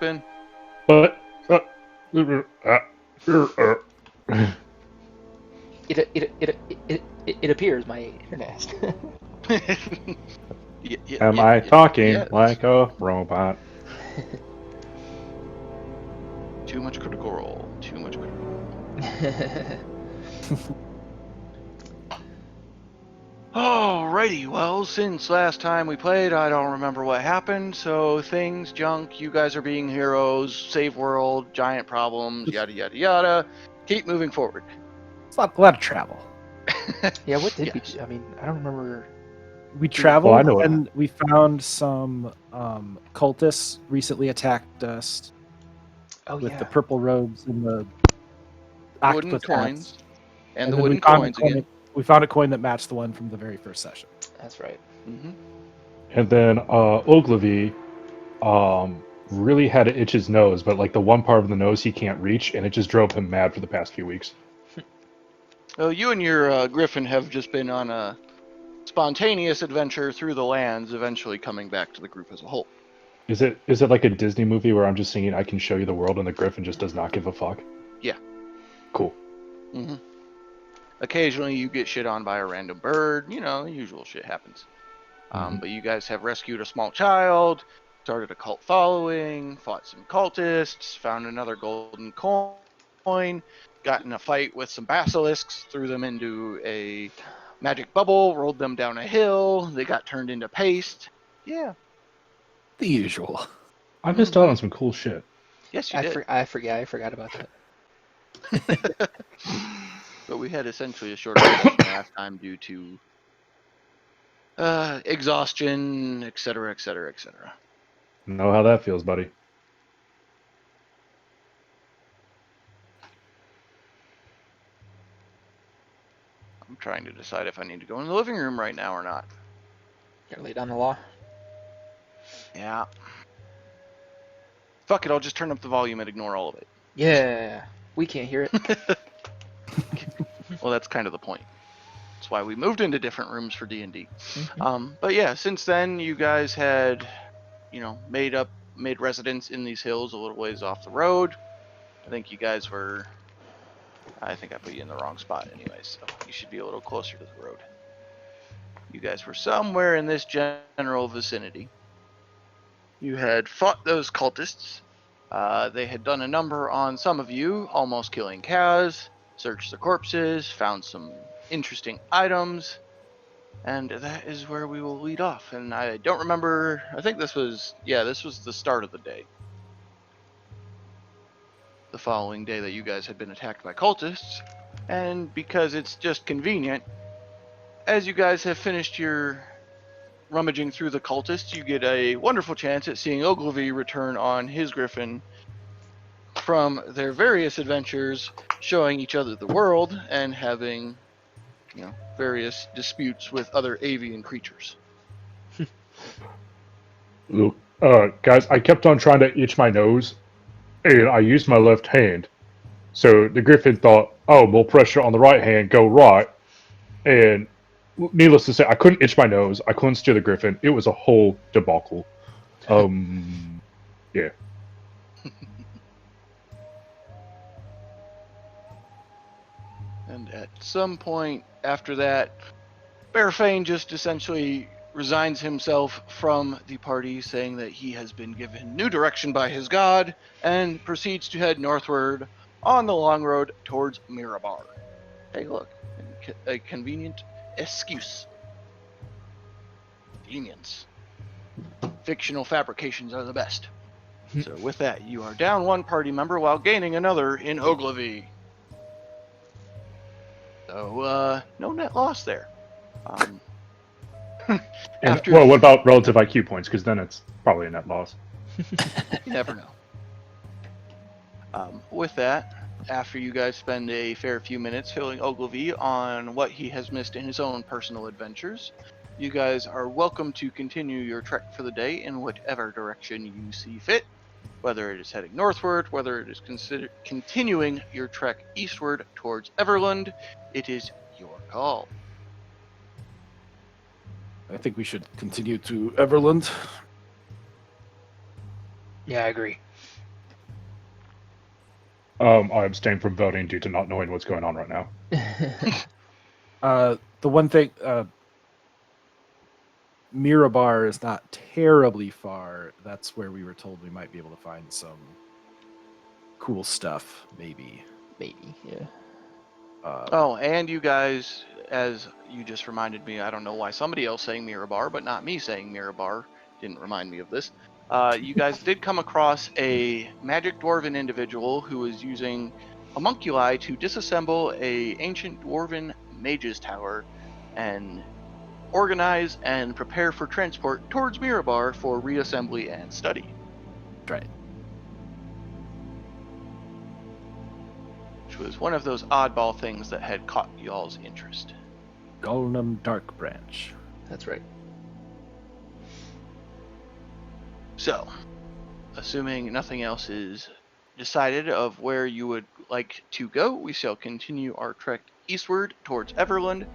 been? But It appears my internet. am I talking Yes. like a robot? Too much critical role. Too much critical role. Alrighty, well, since last time we played, I don't remember what happened, so things, junk, you guys are being heroes, save world, giant problems, yada yada yada. Keep moving forward. It's a lot of travel. Yeah, what did we Yes. do? I mean, I don't remember. We Well, I traveled know what and we found some cultists recently attacked us Oh with yeah, the purple robes and the Wooden octopus coins. hats. And the then we wooden found a coins coin. again. We found a coin that matched the one from the very first session. that's right. Mm-hmm. And then Ogilvy really had to itch his nose, but like the one part of the nose he can't reach, and it just drove him mad for the past few weeks. Oh, you and your griffin have just been on a spontaneous adventure through the lands, eventually coming back to the group as a whole. Is it like a Disney movie where I'm just singing "I Can Show You the World" and the Griffin just does not give a fuck? Yeah. Cool. Mm-hmm. Occasionally you get shit on by a random bird, usual shit happens. But you guys have rescued a small child, started a cult following, fought some cultists, found another golden coin, got in a fight with some basilisks, threw them into a magic bubble, rolled them down a hill, they got turned into paste. Yeah. The usual. I missed out on some cool shit. Yes, you did. I forgot about that. But we had essentially a shorter session last time due to exhaustion, etc., etc., etc. Know how that feels, buddy. I'm trying to decide if I need to go in the living room right now or not. Gotta lay down the law. Yeah. Fuck it, I'll just turn up the volume and ignore all of it. Yeah, we can't hear it. Well, that's kind of the point. That's why we moved into different rooms for D&D. Mhm. But yeah, since then you guys had, made residence in these hills a little ways off the road. I think you guys were. I think I put you in the wrong spot, anyways. So you should be a little closer to the road. You guys were somewhere in this general vicinity. You had fought those cultists. They had done a number on some of you, almost killing Kaz, searched the corpses, found some interesting items, and that is where we will lead off. And I don't remember, I think this was the start of the day. The following day that you guys had been attacked by cultists, and because it's just convenient, as you guys have finished your rummaging through the cultists, you get a wonderful chance at seeing Ogilvy return on his griffin from their various adventures, showing each other the world and having, various disputes with other avian creatures. Look, guys, I kept on trying to itch my nose, and I used my left hand. So the Griffin thought, oh, more pressure on the right hand, go right. And needless to say, I couldn't itch my nose. I couldn't steer the Griffin. It was a whole debacle. Yeah. And at some point after that, Bearfane just essentially resigns himself from the party, saying that he has been given new direction by his god, and proceeds to head northward on the long road towards Mirabar. Hey, look, a convenient excuse. Convenience. Fictional fabrications are the best. So with that, you are down one party member while gaining another in Ogilvy. So, no net loss there. After Well, what about relative IQ points? Because then it's probably a net loss. You never know. With that, after you guys spend a fair few minutes filling Ogilvy on what he has missed in his own personal adventures, you guys are welcome to continue your trek for the day in whatever direction you see fit, whether it is heading northward, whether it is continuing your trek eastward towards Everland. It is your call. I think we should continue to Everland. Yeah, I agree. I abstain from voting due to not knowing what's going on right now. The one thing, Mirabar is not terribly far. That's where we were told we might be able to find some cool stuff, maybe. Maybe, yeah. Oh, and you guys, as you just reminded me, I don't know why somebody else saying Mirabar, but not me saying Mirabar, didn't remind me of this. You guys did come across a magic dwarven individual who was using homunculi to disassemble a ancient dwarven mage's tower and organize and prepare for transport towards Mirabar for reassembly and study. Right. Which was one of those oddball things that had caught y'all's interest. Golnum Dark Branch. That's right. So, assuming nothing else is decided of where you would like to go, we shall continue our trek eastward towards Everland,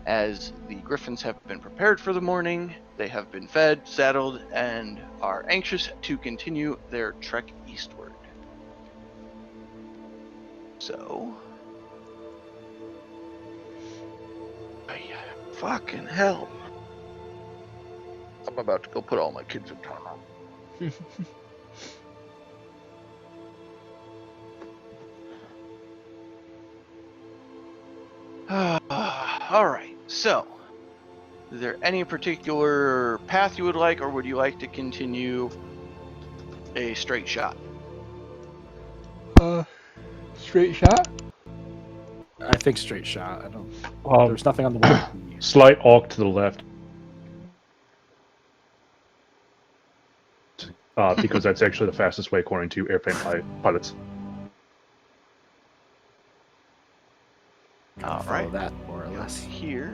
as the griffins have been prepared for the morning. They have been fed, saddled, and are anxious to continue their trek eastward. So, fucking hell. I'm about to go put all my kids in timeout. All right, so is there any particular path you would like, or would you like to continue a straight shot? Straight shot? I think straight shot. I don't. There's nothing on the way. Slight arc to the left. Because that's actually the fastest way according to airplane pilots. All Follow right. that more or You'll less. Here,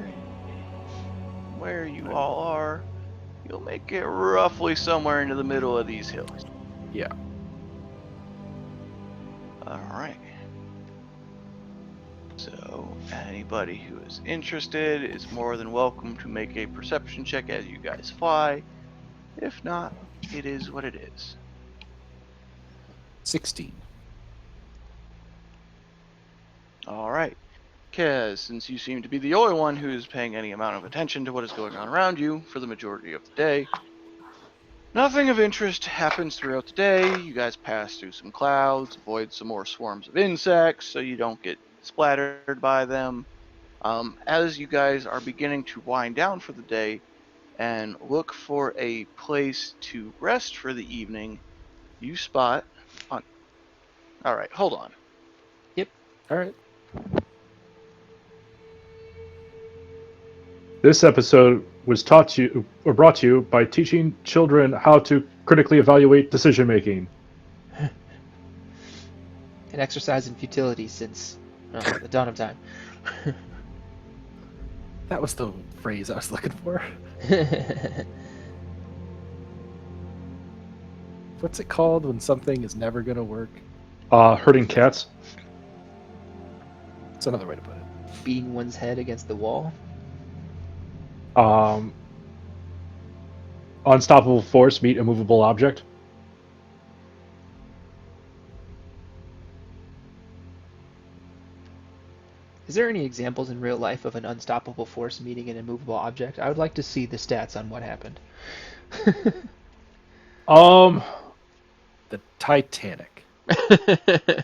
where you all are, you'll make it roughly somewhere into the middle of these hills. Yeah. All right. So anybody who is interested is more than welcome to make a perception check as you guys fly. If not, it is what it is. 16. All right. Kaz, since you seem to be the only one who is paying any amount of attention to what is going on around you for the majority of the day, nothing of interest happens throughout the day. You guys pass through some clouds, avoid some more swarms of insects so you don't get splattered by them. As you guys are beginning to wind down for the day and look for a place to rest for the evening, you spot on. All right, hold on. Yep. All right. This episode was taught to you or brought to you by teaching children how to critically evaluate decision making. An exercise in futility since the dawn of time. That was the phrase I was looking for. What's it called when something is never going to work? Herding cats. It's another way to put it. Beating one's head against the wall. Unstoppable force meet immovable object. Is there any examples in real life of an unstoppable force meeting an immovable object? I would like to see the stats on what happened. The Titanic. That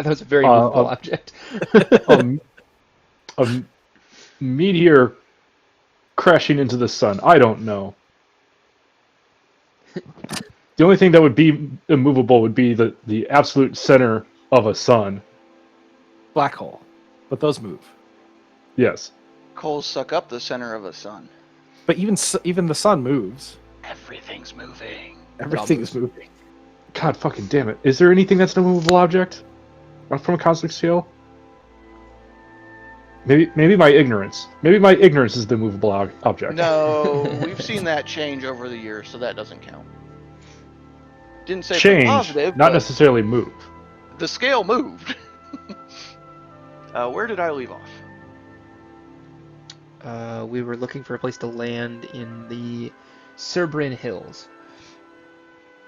was a very movable object. A meteor crashing into the sun. I don't know. The only thing that would be immovable would be the absolute center of a sun. Black hole. But those move. Yes. Coals suck up the center of a sun. But even the sun moves. Everything's moving. Everything's moving. God fucking damn it. Is there anything that's an immovable object? From a cosmic scale? Maybe my ignorance. Maybe my ignorance is the immovable object. No, we've seen that change over the years, so that doesn't count. Didn't say for Change, positive, not but necessarily move. the scale moved. Where did I leave off? We were looking for a place to land in the Cerbrin Hills.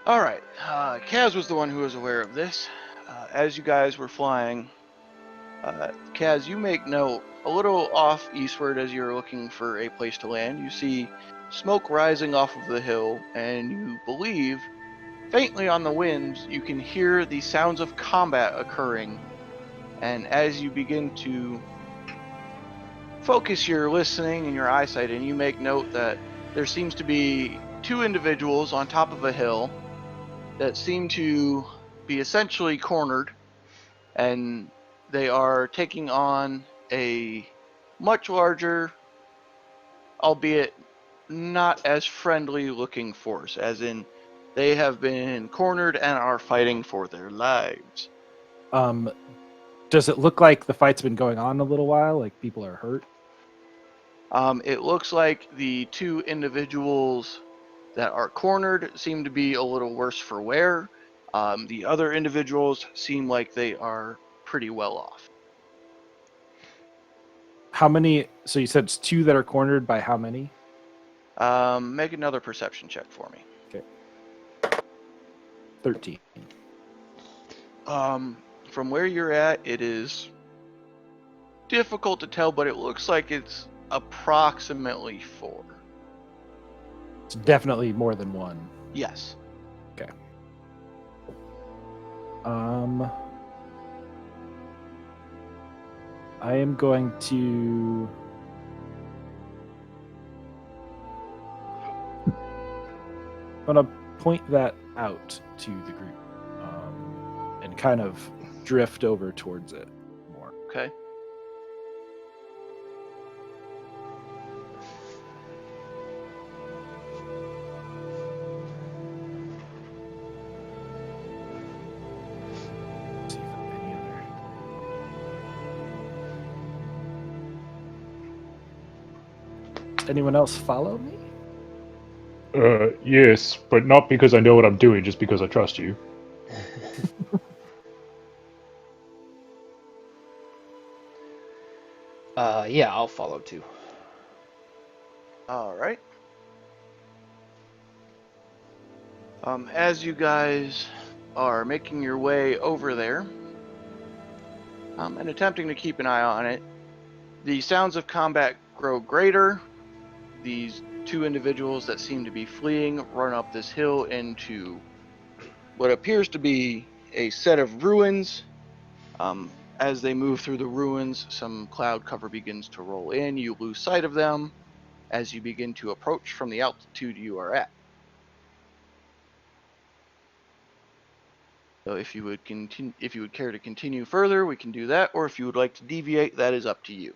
All right. Kaz was the one who was aware of this. as you guys were flying, Kaz, you make note a little off eastward as you're looking for a place to land. You see smoke rising off of the hill, and you believe, faintly on the winds, you can hear the sounds of combat occurring. And as you begin to focus your listening and your eyesight, and you make note that there seems to be two individuals on top of a hill that seem to be essentially cornered, and they are taking on a much larger, albeit not as friendly looking force, as in they have been cornered and are fighting for their lives. Does it look like the fight's been going on a little while? Like people are hurt? It looks like the two individuals that are cornered seem to be a little worse for wear. The other individuals seem like they are pretty well off. How many? So you said it's two that are cornered by how many? Make another perception check for me. 13. From where you're at, it is difficult to tell, but it looks like it's approximately 4. It's definitely more than one. Yes. Okay. I am going to point that out to the group and kind of drift over towards it more. Okay. See if any other. Anyone else follow me? Yes, but not because I know what I'm doing, just because I trust you. Yeah, I'll follow too. All right. As you guys are making your way over there, and attempting to keep an eye on it, the sounds of combat grow greater. These two individuals that seem to be fleeing run up this hill into what appears to be a set of ruins. As they move through the ruins, some cloud cover begins to roll in. You lose sight of them as you begin to approach from the altitude you are at. So if you would care to continue further, we can do that, or if you would like to deviate, that is up to you.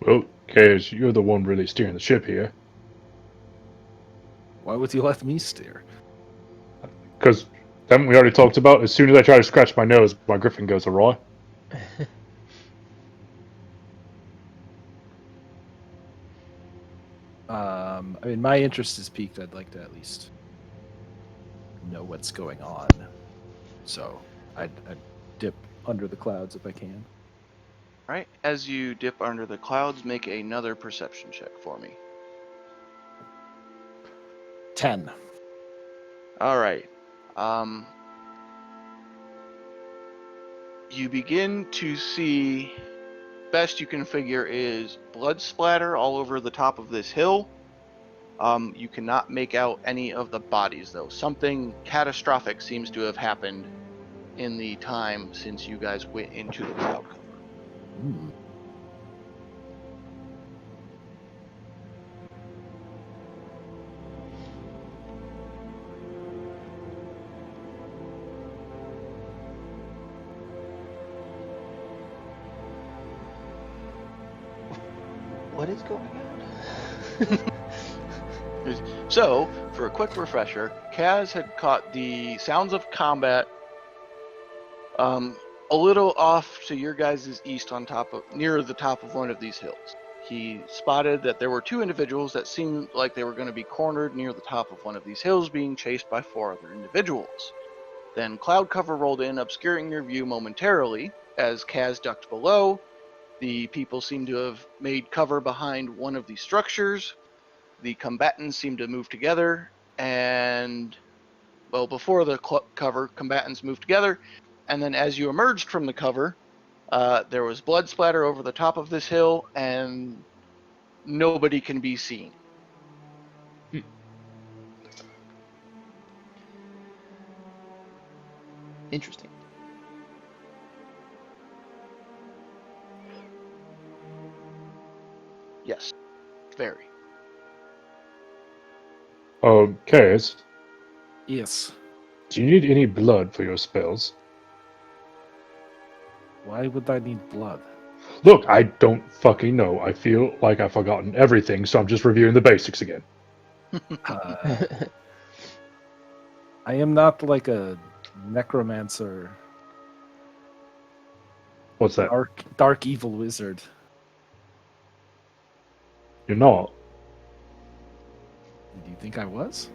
Well, Kaz, you're the one really steering the ship here. Why would you let me steer? Because, haven't we already talked about, as soon as I try to scratch my nose, my griffin goes awry? I mean, my interest is piqued. I'd like to at least know what's going on. So I'd dip under the clouds if I can. All right, as you dip under the clouds, make another perception check for me. 10. All right. You begin to see, best you can figure is blood splatter all over the top of this hill. You cannot make out any of the bodies, though. Something catastrophic seems to have happened in the time since you guys went into the cloud cover. Ooh. What is going on? So, for a quick refresher, Kaz had caught the sounds of combat a little off to your guys' east near the top of one of these hills. He spotted that there were two individuals that seemed like they were going to be cornered near the top of one of these hills, being chased by 4 other individuals. Then cloud cover rolled in, obscuring your view momentarily. As Kaz ducked below, The people seem to have made cover behind one of these structures. The combatants seem to move together, and, well, before the cover, combatants moved together, and then as you emerged from the cover, there was blood splatter over the top of this hill, and nobody can be seen. Interesting. Yes, very. Chaos, Yes. do you need any blood for your spells? Why would I need blood? Look, I don't fucking know. I feel like I've forgotten everything, so I'm just reviewing the basics again. Uh, I am not like a necromancer, What's that? dark evil wizard. You're not. Do you think I was?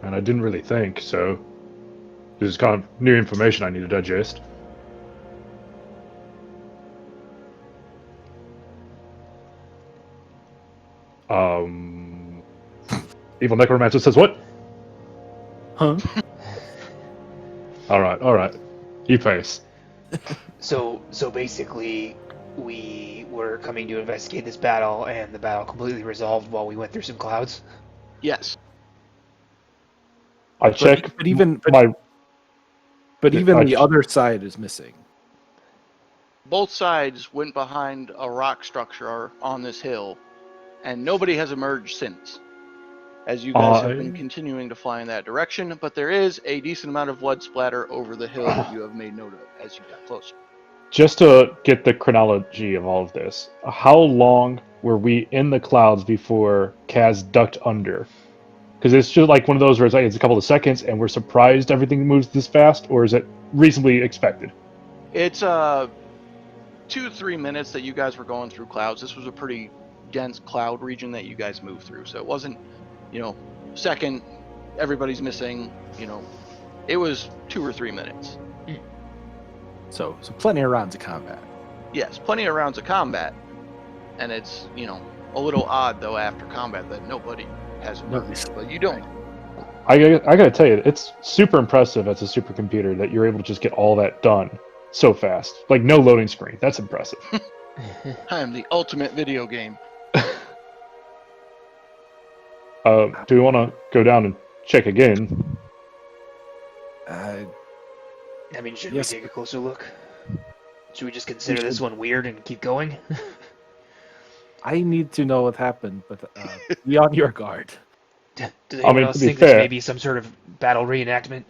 And I didn't really think, so this is kind of new information I need to digest. Evil Necromancer says what? Huh? Alright. You face. So basically, we were coming to investigate this battle, and the battle completely resolved while we went through some clouds. Yes. I check but even my... the other side is missing. Both sides went behind a rock structure on this hill, and nobody has emerged since, as you guys have been continuing to fly in that direction, but there is a decent amount of blood splatter over the hill that you have made note of as you got closer. Just to get the chronology of all of this, how long were we in the clouds before Kaz ducked under? Because it's just like one of those where it's a couple of seconds and we're surprised everything moves this fast, or is it reasonably expected? It's 2 to 3 minutes that you guys were going through clouds. This was a pretty dense cloud region that you guys moved through, so it wasn't, second, everybody's missing, it was 2 or 3 minutes. So plenty of rounds of combat. Yes, plenty of rounds of combat, and it's, a little odd, though, after combat that nobody has emerged, but you don't. I gotta tell you, it's super impressive as a supercomputer that you're able to just get all that done so fast. Like, no loading screen. That's impressive. I am the ultimate video game. Do we want to go down and check again? Should Yes. we take a closer look? Should we just consider this one weird and keep going? I need to know what happened, but be on your guard. Does anyone else to be think this fair- may be some sort of battle reenactment?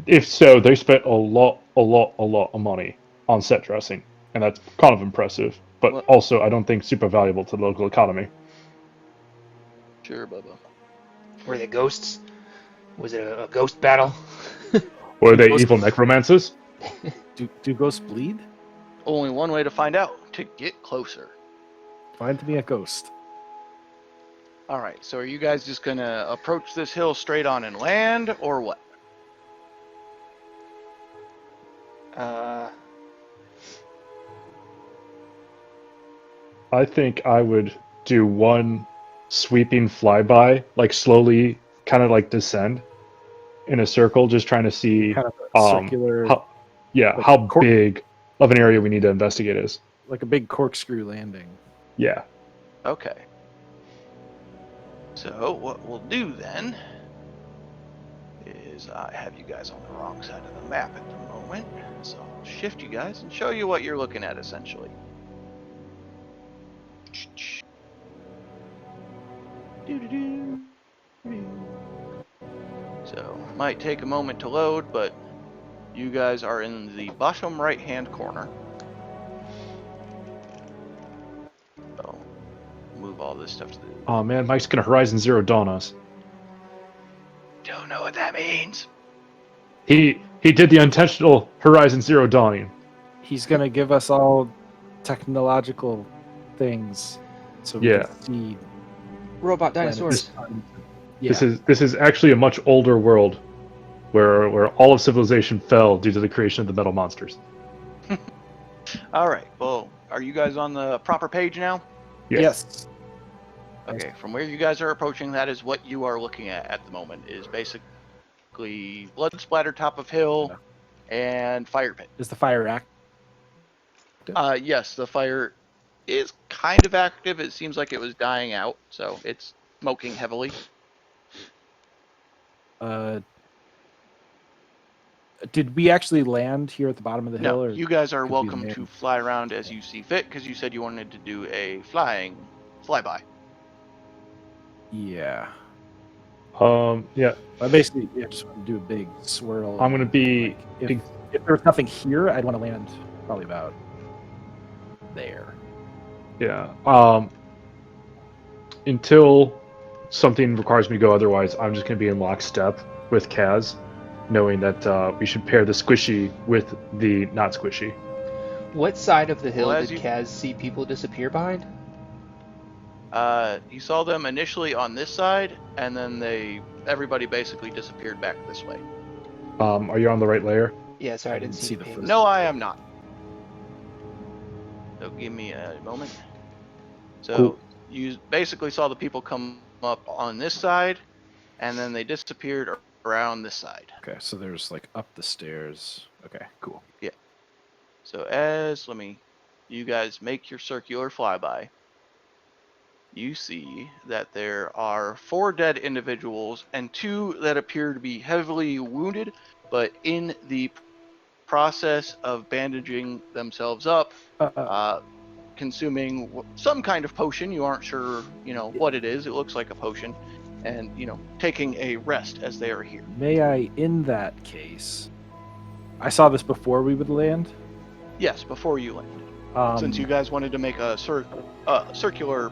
If so, they spent a lot of money on set dressing, and that's kind of impressive. But Well- also, I don't think super valuable to the local economy. Sure, Bubba. Were they ghosts? Was it a ghost battle? Were they evil necromancers? Do ghosts bleed? Only one way to find out, to get closer. Find me a ghost. All right, so are you guys just going to approach this hill straight on and land, or what? I think I would do one sweeping flyby, like slowly kind of like descend in a circle, just trying to see Kind of a circular, how big of an area we need to investigate is. like a big corkscrew landing. Yeah. Okay. So what we'll do then is I have you guys on the wrong side of the map at the moment, so I'll shift you guys and show you what you're looking at essentially. So might take a moment to load, but you guys are in the bottom right hand corner. So move all this stuff to the... Oh man, Mike's gonna Horizon Zero Dawn us. Don't know what that means. He did the intentional Horizon Zero Dawning. He's gonna give us all technological things, so we Yeah. can see Robot dinosaurs. planets. Yeah. This is actually a much older world, where all of civilization fell due to the creation of the metal monsters. All right. Well, are you guys on the proper page now? Yes. Okay. From where you guys are approaching, that is what you are looking at the moment. Is basically blood splatter top of hill and fire pit. Is the fire active? Yes, the fire is kind of active. It seems like it was dying out, so it's smoking heavily. Did we actually land here at the bottom of the hill? No, Or you guys are could we welcome land? to fly around as you see fit, because you said you wanted to do a flyby. Yeah. Yeah. I basically just want to do a big swirl. I'm gonna be. Like, if there was nothing here, I'd want to land probably about there. Yeah. Until something requires me to go otherwise, I'm just gonna be in lockstep with Kaz, knowing that we should pair the squishy with the not squishy. What side of the hill Well, as did you- Kaz see people disappear behind? You saw them initially on this side, and then everybody basically disappeared back this way. Are you on the right layer? Yeah, sorry, I didn't see the first. pings. No, I am not. So give me a moment. So Cool. you basically saw the people come up on this side, and then they disappeared around this side. Okay, so there's like up the stairs. Okay, cool. So you guys make your circular flyby. You see that there are 4 dead individuals and 2 that appear to be heavily wounded, but in the process of bandaging themselves up, consuming some kind of potion. You aren't sure, what it is. It looks like a potion, and taking a rest as they are here. May I, in that case, I saw this before we would land. Yes, before you landed, since you guys wanted to make a circular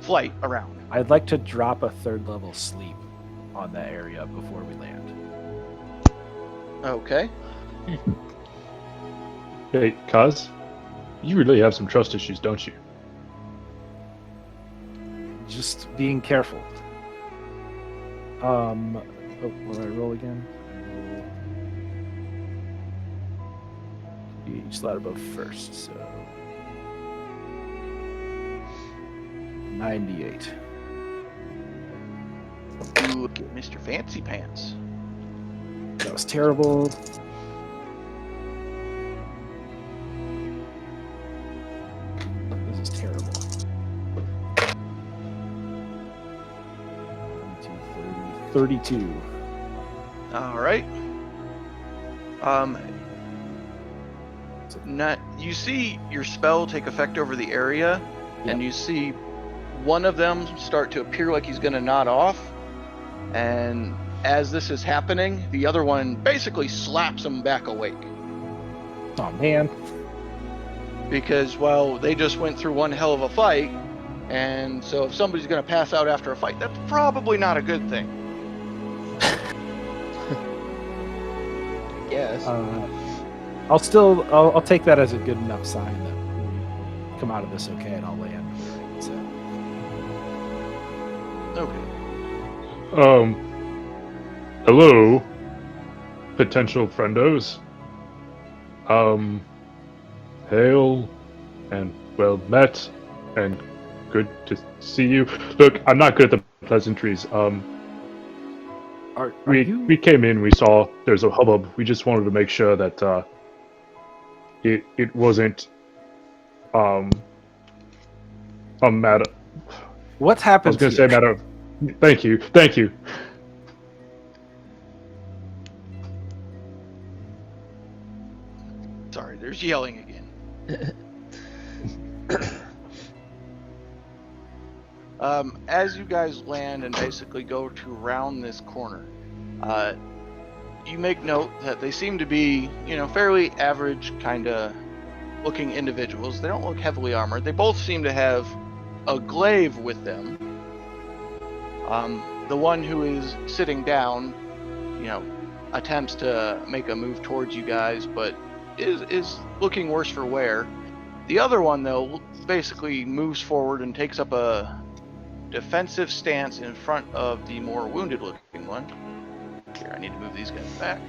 flight around. I'd like to drop a 3rd level sleep on that area before we land. Okay. Hey, Kaz, you really have some trust issues, don't you? Just being careful. Oh, will I roll again? Each slot above first, so 98. Look at Mr. Fancy Pants. That was terrible. This is terrible. 32. All right. You see your spell take effect over the area, and you see one of them start to appear like he's going to nod off. And as this is happening, the other one basically slaps him back awake. Oh man. Because, well, they just went through one hell of a fight, and so if somebody's going to pass out after a fight, that's probably not a good thing. Yes. I'll take that as a good enough sign that we come out of this okay, and I'll land where it's at. Okay. Hello, potential friendos. Hail and well met, and good to see you. Look, I'm not good at the pleasantries. We came in, we saw there's a hubbub. We just wanted to make sure that it wasn't a matter. What I happens? was going to say a matter of. Thank you. Sorry, there's yelling again. As you guys land and basically go to round this corner, you make note that they seem to be, fairly average kind of looking individuals. They don't look heavily armored. They both seem to have a glaive with them. The one who is sitting down, attempts to make a move towards you guys, but is looking worse for wear. The other one, though, basically moves forward and takes up a defensive stance in front of the more wounded looking one. Here, I need to move these guys back.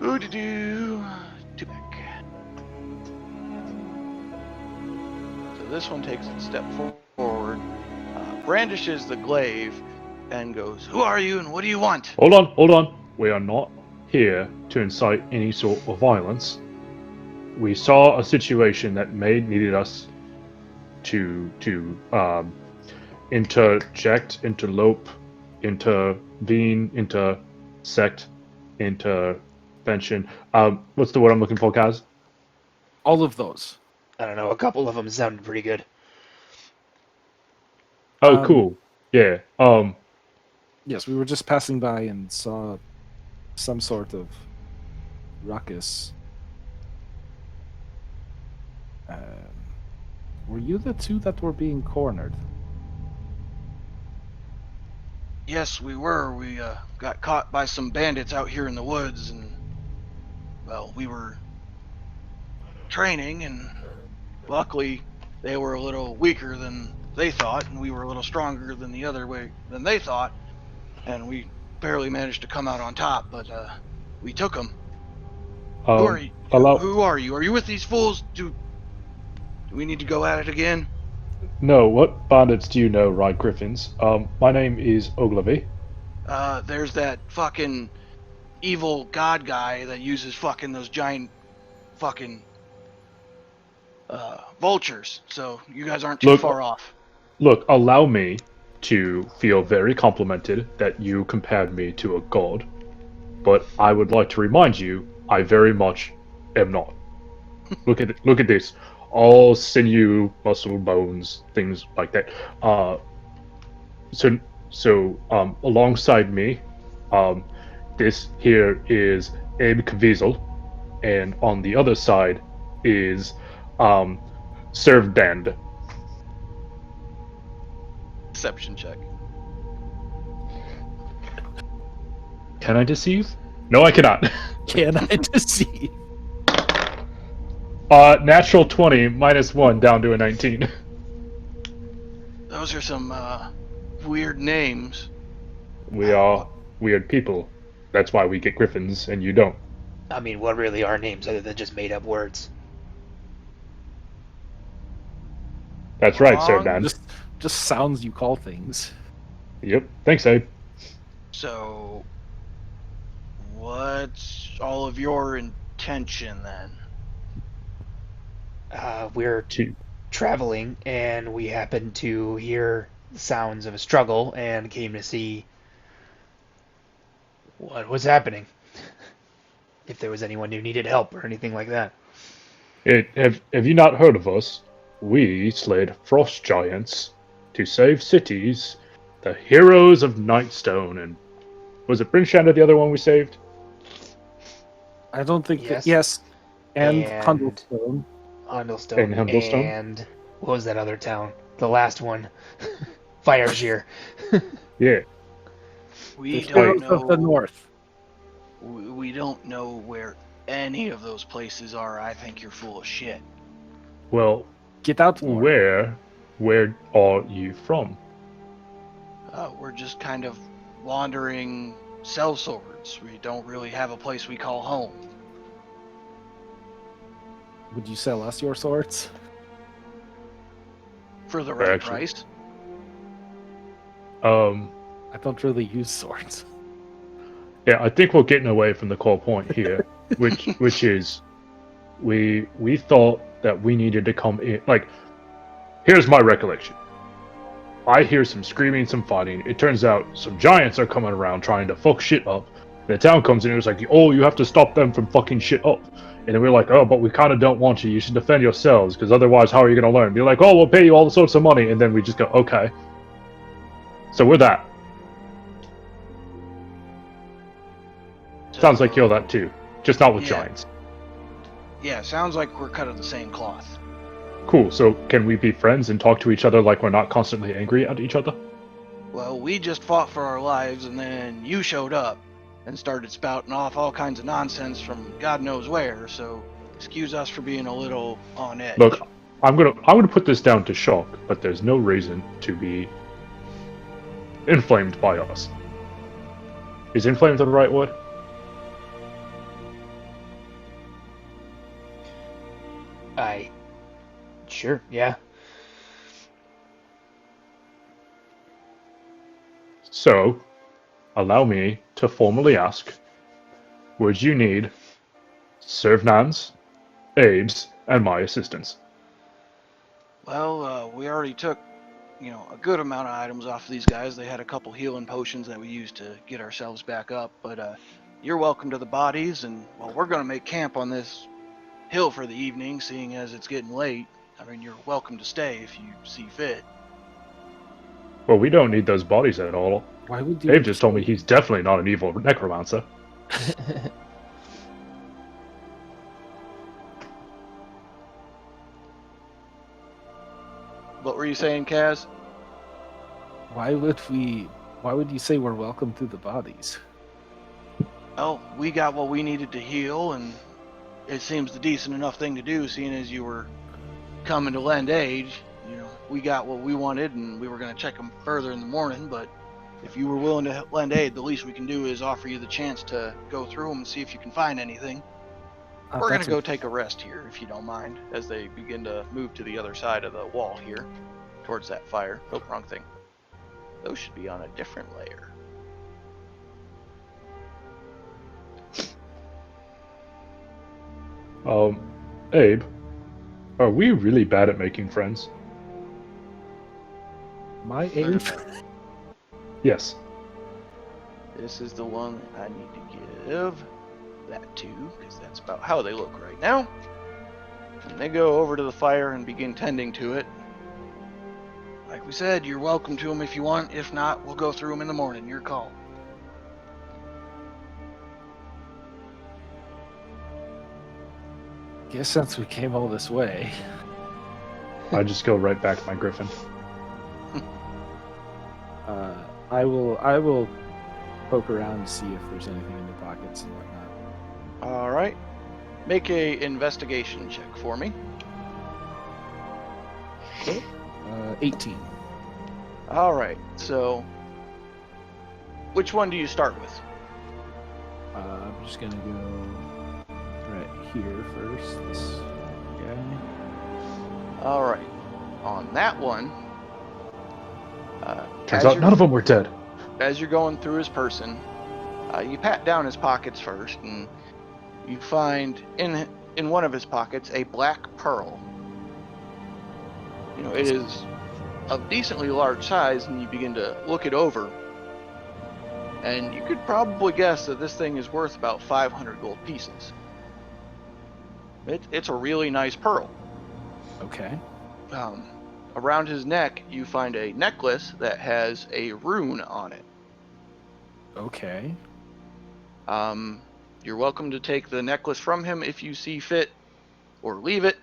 Ooh-doo-doo. two back. So this one takes a step forward, brandishes the glaive, and goes, "Who are you and what do you want?" Hold on, hold on. We are not here to incite any sort of violence. We saw a situation that may needed us to interject, interlope, intervene, intersect, intervention. What's the word I'm looking for, Kaz? All of those. I don't know. A couple of them sounded pretty good. Oh, Um, cool. Yeah. Yes, we were just passing by and saw some sort of ruckus. Um, were you the two that were being cornered? Yes, we were. We got caught by some bandits out here in the woods, and well, we were training, and luckily they were a little weaker than they thought, and we were a little stronger than the other way than they thought, and we barely managed to come out on top. But we took them. Who are you? Allow. Who are you? Are you with these fools? Do we need to go at it again? No, what bandits do you know, right, Griffins? My name is Ogilvy. There's that fucking evil god guy that uses fucking those giant fucking vultures. So you guys aren't too Look, far off. Look, allow me to feel very complimented that you compared me to a god, but I would like to remind you, I very much am not. Look at this, all sinew, muscle, bones, things like that. Alongside me, this here is Abe Caviezel, and on the other side is Servdand. Deception check. Can I deceive? No, I cannot. Can I deceive? Natural 20 minus 1 down to a 19. Those are some weird names. We are weird people. That's why we get griffins and you don't. I mean, what really are names other than just made up words? That's right, Sir Wrong. Dan. Just sounds you call things. Yep. Thanks, Abe. So, what's all of your intention then? We're Gee. traveling, and we happened to hear the sounds of a struggle and came to see what was happening. If there was anyone who needed help or anything like that. Have you not heard of us? We slayed frost giants to save cities, the heroes of Nightstone, and was it Brinshanda the other one we saved? I don't think Yes. yes. And And- Hundlestone. Hundlestone. And Hundlestone? And what was that other town? The last one. Fireshear. Yeah. We The don't heroes of the know. North. We don't know where any of those places are. I think you're full of shit. Well, Get out more. where are you from? We're just kind of wandering sellswords. We don't really have a place we call home. Would you sell us your swords? For the right Actually- price. I don't really use swords. Yeah, I think we're getting away from the core point here, which is we thought that we needed to come in. Like, here's my recollection. I hear some screaming, some fighting. It turns out some giants are coming around trying to fuck shit up. And the town comes in and it's like, oh, you have to stop them from fucking shit up. And then we're like, oh, but we kind of don't want you. You should defend yourselves, because otherwise, how are you going to learn? You're like, oh, we'll pay you all sorts of money. And then we just go, okay. So we're that. Sounds like you're that too. Just not with Yeah. giants. Yeah, sounds like we're cut of the same cloth. Cool. So can we be friends and talk to each other like we're not constantly angry at each other? Well, we just fought for our lives, and then you showed up and started spouting off all kinds of nonsense from God knows where, so excuse us for being a little on edge. Look, I'm gonna put this down to shock, but there's no reason to be inflamed by us. Is inflamed the right word? Sure, yeah. So, allow me to formally ask, would you need Servnan's, Abe's, and my assistance? Well, we already took, a good amount of items off of these guys. They had a couple healing potions that we used to get ourselves back up, but you're welcome to the bodies, and, well, we're going to make camp on this hill for the evening, seeing as it's getting late. I mean, you're welcome to stay if you see fit. Well, we don't need those bodies at all. Why would you? Abe just told me he's definitely not an evil necromancer. What were you saying, Kaz? Why would you say we're welcome to the bodies? Oh, we got what we needed to heal, and it seems the decent enough thing to do, seeing as you were coming to lend aid. We got what we wanted, and we were going to check them further in the morning, but if you were willing to lend aid, the least we can do is offer you the chance to go through them and see if you can find anything. We're going to go take a rest here, if you don't mind, as they begin to move to the other side of the wall here, towards that fire. Oh, wrong thing. Those should be on a different layer. Abe, are we really bad at making friends? My Abe? Yes. This is the one I need to give that to, because that's about how they look right now. And they go over to the fire and begin tending to it. Like we said, you're welcome to them if you want. If not, we'll go through them in the morning. Your call. Guess since we came all this way. I just go right back to my griffin. I will poke around and see if there's anything in the pockets and whatnot. All right. Make a investigation check for me. 18. All right. So, which one do you start with? I'm just gonna go right here first. This guy. All right. On that one, Turns out none of them were dead. as you're going through his person, you pat down his pockets first, and you find in one of his pockets a black pearl. It is of decently large size, and you begin to look it over, and you could probably guess that this thing is worth about 500 gold pieces. It's a really nice pearl. Okay. Around his neck, you find a necklace that has a rune on it. Okay. You're welcome to take the necklace from him if you see fit, or leave it.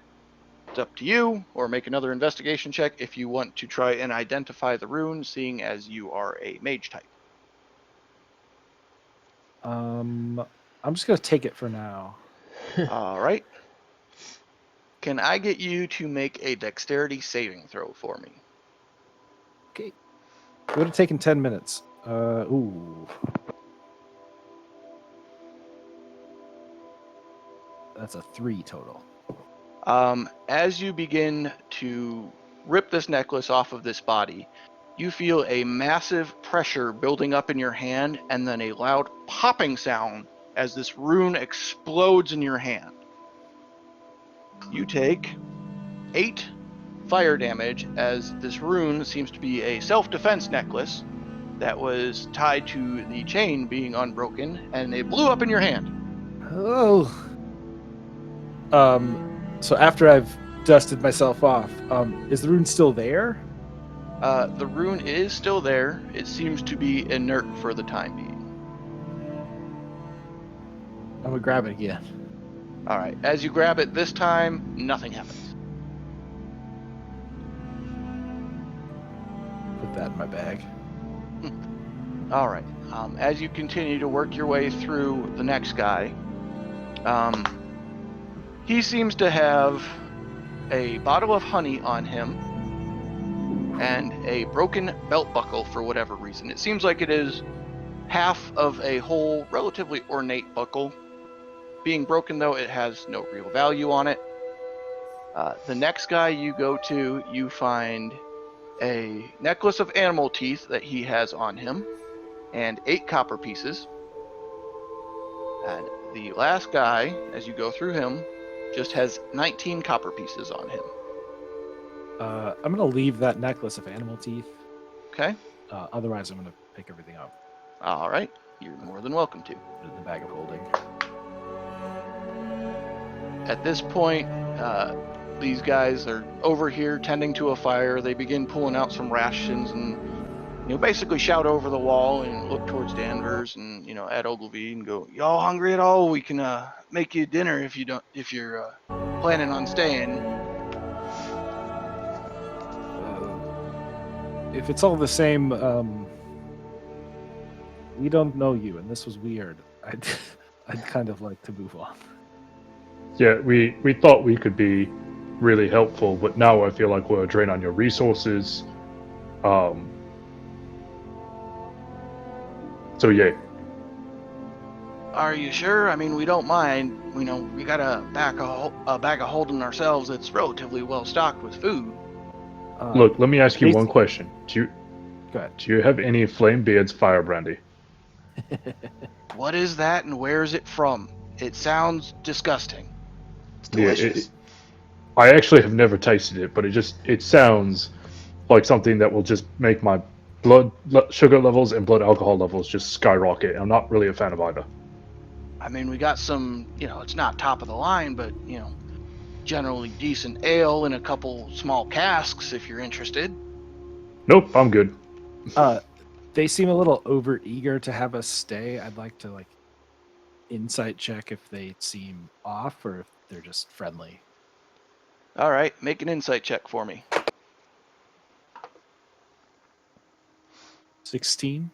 It's up to you, or make another investigation check if you want to try and identify the rune, seeing as you are a mage type. I'm just gonna take it for now. All right. Can I get you to make a dexterity saving throw for me? Okay. It would have taken 10 minutes. Ooh. That's a 3 total. As you begin to rip this necklace off of this body, you feel a massive pressure building up in your hand, and then a loud popping sound as this rune explodes in your hand. You take 8 fire damage, as this rune seems to be a self-defense necklace that was tied to the chain being unbroken, and it blew up in your hand. Oh. So after I've dusted myself off, is the rune still there? The rune is still there. It seems to be inert for the time being. I'm gonna grab it again. All right. As you grab it this time, nothing happens. Put that in my bag. All right. As you continue to work your way through the next guy, he seems to have a bottle of honey on him and a broken belt buckle for whatever reason. It seems like it is half of a whole, relatively ornate buckle. Being broken, though, it has no real value on it. The next guy you go to, you find a necklace of animal teeth that he has on him, and 8 copper pieces. And the last guy, as you go through him, just has 19 copper pieces on him. I'm gonna leave that necklace of animal teeth. Okay? Otherwise, I'm gonna pick everything up. All right. You're more than welcome to. Put it in the bag of holding. At this point, these guys are over here tending to a fire. They begin pulling out some rations and, basically shout over the wall and look towards Danvers and, at Ogilvy and go, "Y'all hungry at all? We can make you dinner if you're planning on staying." If it's all the same, we don't know you, and this was weird. I'd kind of like to move on. Yeah, we thought we could be really helpful, but now I feel like we're a drain on your resources. So yeah. Are you sure? I mean, we don't mind. We got a bag of holding ourselves that's relatively well stocked with food. Look, let me ask you one question. Go ahead. Do you have any Flamebeard's fire brandy? What is that, and where is it from? It sounds disgusting. It's delicious. I actually have never tasted it, but it sounds like something that will just make my blood sugar levels and blood alcohol levels just skyrocket. I'm not really a fan of either. I mean, we got some, it's not top of the line, but, generally decent ale in a couple small casks if you're interested. Nope, I'm good. They seem a little over eager to have us stay. I'd like to insight check if they seem off or if they're just friendly. All right, make an insight check for me. 16.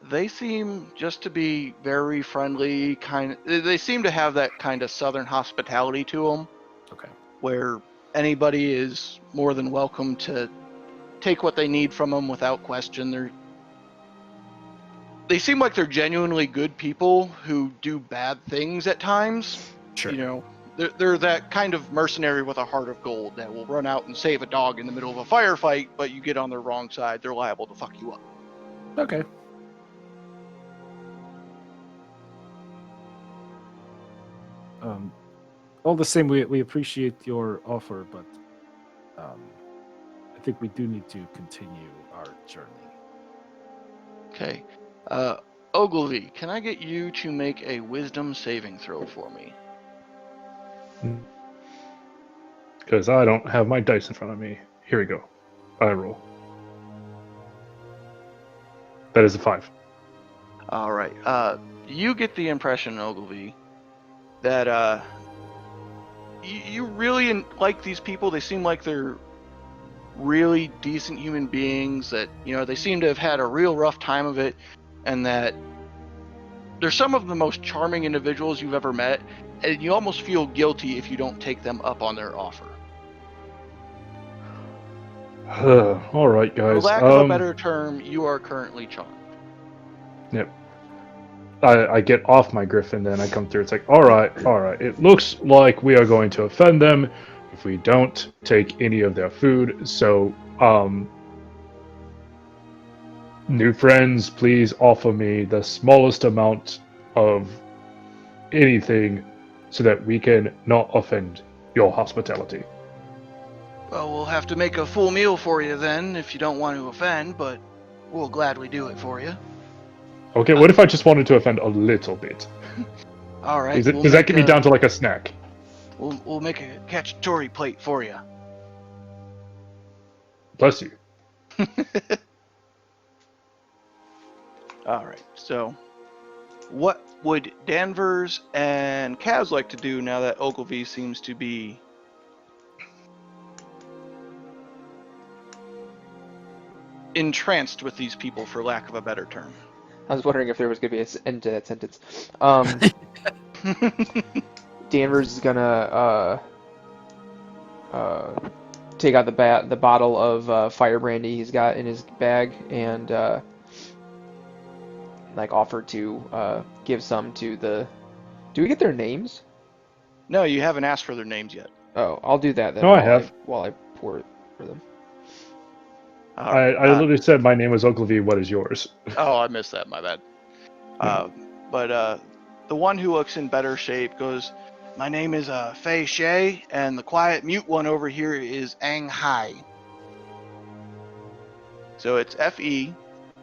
They seem just to be very friendly, they seem to have that kind of southern hospitality to them. Okay. Where anybody is more than welcome to take what they need from them without question. They seem like they're genuinely good people who do bad things at times. Sure. They're that kind of mercenary with a heart of gold that will run out and save a dog in the middle of a firefight, but you get on their wrong side, they're liable to fuck you up. Okay. All the same, we appreciate your offer, but I think we do need to continue our journey. Okay. Ogilvy, can I get you to make a wisdom saving throw for me? Because I don't have my dice in front of me. Here we go. I roll. That is a 5. All right. You get the impression, Ogilvy, that you really like these people. They seem like they're really decent human beings, that they seem to have had a real rough time of it, and that they're some of the most charming individuals you've ever met, and you almost feel guilty if you don't take them up on their offer. All right, guys. For lack of a better term, you are currently charmed. Yep. I get off my griffin, then I come through. It's like, all right. It looks like we are going to offend them if we don't take any of their food. So, new friends, please offer me the smallest amount of anything so that we can not offend your hospitality. Well, we'll have to make a full meal for you then, if you don't want to offend, but we'll gladly do it for you. Okay, what if I just wanted to offend a little bit? All right. Does that get me down to like a snack? We'll make a cacciatore plate for you. Bless you. All right. So, what would Danvers and Kaz like to do now that Ogilvy seems to be entranced with these people, for lack of a better term? I was wondering if there was going to be an end to that sentence. Danvers is gonna take out the bottle of fire brandy he's got in his bag and offer to give some to the. Do we get their names? No, you haven't asked for their names yet. Oh, I'll do that then. No, I have. While I pour it for them. I literally said my name was Ogilvy. What is yours? Oh, I missed that. My bad. But the one who looks in better shape goes, "My name is Fei Shay, and the quiet mute one over here is Ang Hai." So it's Fe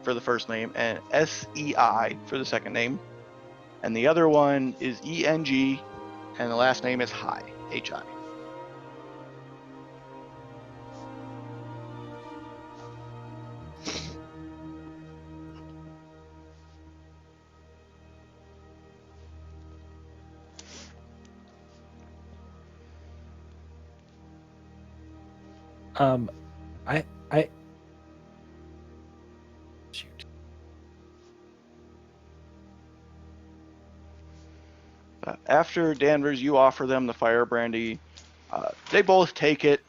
for the first name and Sei for the second name, and the other one is Eng, and the last name is Hai, Hi. I shoot. After Danvers, you offer them the fire brandy. They both take it.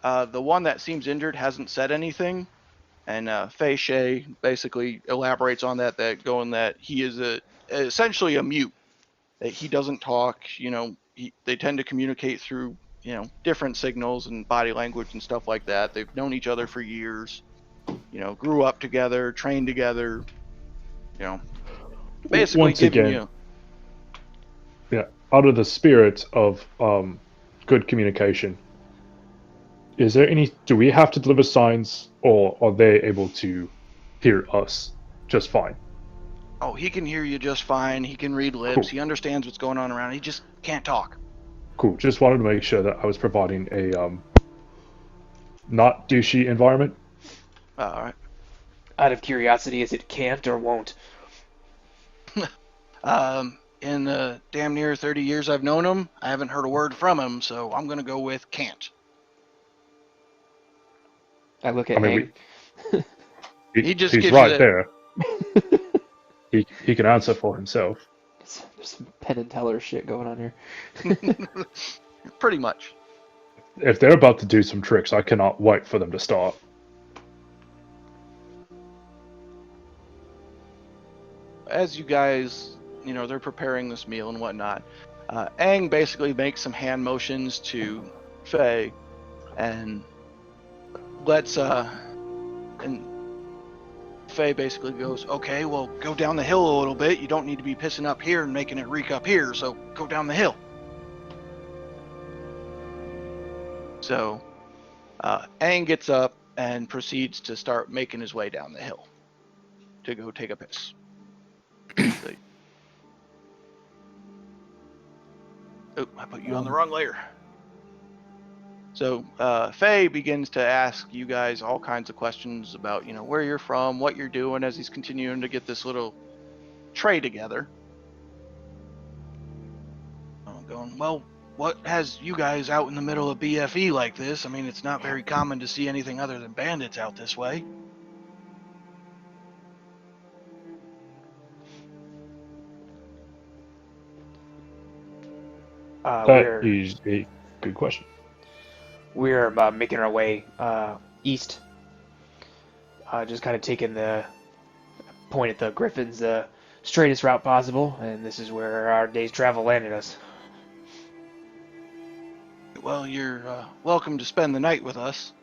The one that seems injured hasn't said anything, and Fei Shay basically elaborates on that, going that he is essentially a mute, that he doesn't talk. They tend to communicate through different signals and body language and stuff like that. They've known each other for years. Grew up together, trained together. Basically Once giving again, you. yeah, out of the spirit of good communication, is there any? Do we have to deliver signs, or are they able to hear us just fine? Oh, he can hear you just fine. He can read lips. Cool. He understands what's going on around. He just can't talk. Cool. Just wanted to make sure that I was providing a not douchey environment. All right. Out of curiosity, is it can't or won't? In the damn near 30 years I've known him, I haven't heard a word from him, so I'm gonna go with can't. I look at I mean, Hang. He just he's gives you right that. there. He can answer for himself. There's some Penn and Teller shit going on here. Pretty much. If they're about to do some tricks, I cannot wait for them to start. As you guys, they're preparing this meal and whatnot. Aang basically makes some hand motions to Faye and and Faye basically goes, "Okay, well, go down the hill a little bit. You don't need to be pissing up here and making it reek up here, so go down the hill." So Aang gets up and proceeds to start making his way down the hill to go take a piss. Oh, I put you on the wrong layer. So Faye begins to ask you guys all kinds of questions about, where you're from, what you're doing, as he's continuing to get this little tray together. Going, well, what has you guys out in the middle of BFE like this? I mean, it's not very common to see anything other than bandits out this way. That is a good question. We're making our way east. Just kind of taking the point at the Griffins the straightest route possible, and this is where our day's travel landed us. Well, you're welcome to spend the night with us.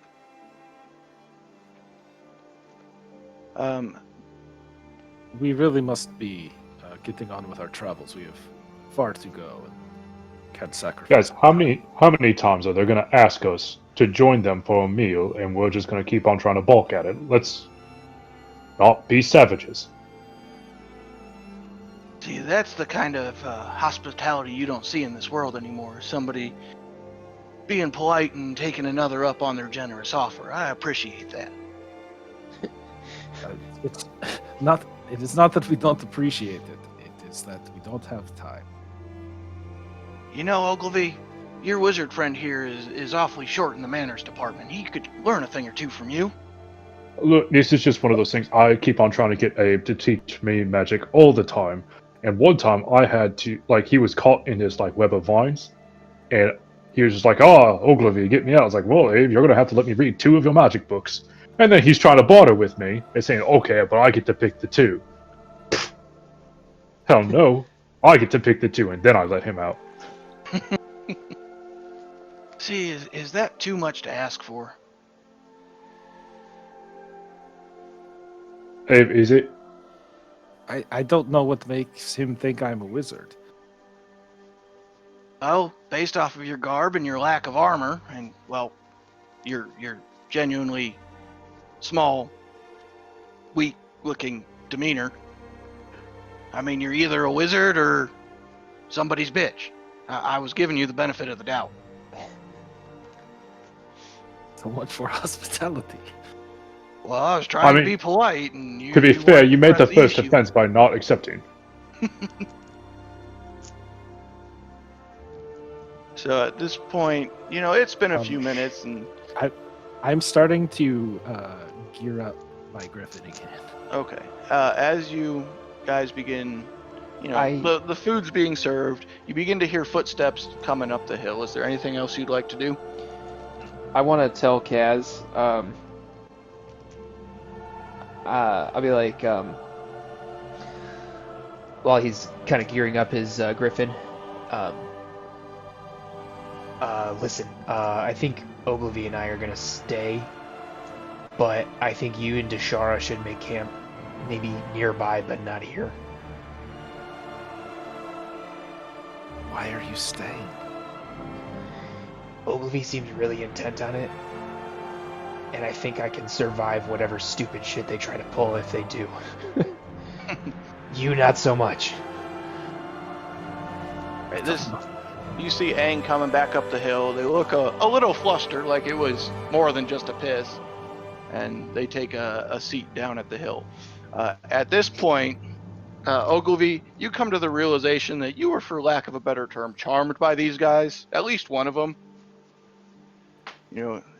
We really must be getting on with our travels. We have far to go and can't sacrifice. Guys, how many times are they going to ask us to join them for a meal, and we're just going to keep on trying to balk at it? Let's not be savages. See, that's the kind of hospitality you don't see in this world anymore. Somebody being polite and taking another up on their generous offer. I appreciate that. It's not. It is not that we don't appreciate it. It is that we don't have time. Ogilvy, your wizard friend here is awfully short in the manners department. He could learn a thing or two from you. Look, this is just one of those things. I keep on trying to get Abe to teach me magic all the time. And one time I had to, he was caught in this, web of vines. And he was just like, "Oh, Ogilvy, get me out." I was like, "Well, Abe, you're going to have to let me read 2 of your magic books." And then he's trying to barter with me and saying, "Okay, but I get to pick the 2. Hell no. I get to pick the 2, and then I let him out. See, is that too much to ask for? Is it? I don't know what makes him think I'm a wizard. Well, based off of your garb and your lack of armor, and well, your genuinely small, weak-looking demeanor. I mean, you're either a wizard or somebody's bitch. I was giving you the benefit of the doubt. So much for hospitality. Well, I was trying I to mean, be polite, and you. To be you fair, wanted you to made the press first issue. offense by not accepting. So at this point, it's been a few minutes, and I'm starting to gear up my griffin again. okay. As you guys begin, I- the food's being served. You begin to hear footsteps coming up the hill. Is there anything else you'd like to do? I want to tell Kaz, I'll be like, while he's kind of gearing up his griffin, um, listen, I think Ogilvy and I are gonna stay, but I think you and Deshara should make camp maybe nearby, but not here. Why are you staying? Ogilvy seems really intent on it, and I think I can survive whatever stupid shit they try to pull if they do. You not so much. Right, you see Aang coming back up the hill. They look a little flustered, like it was more than just a piss, and they take a seat down at the hill. At this point, Ogilvy, you come to the realization that you were, for lack of a better term, charmed by these guys. At least one of them.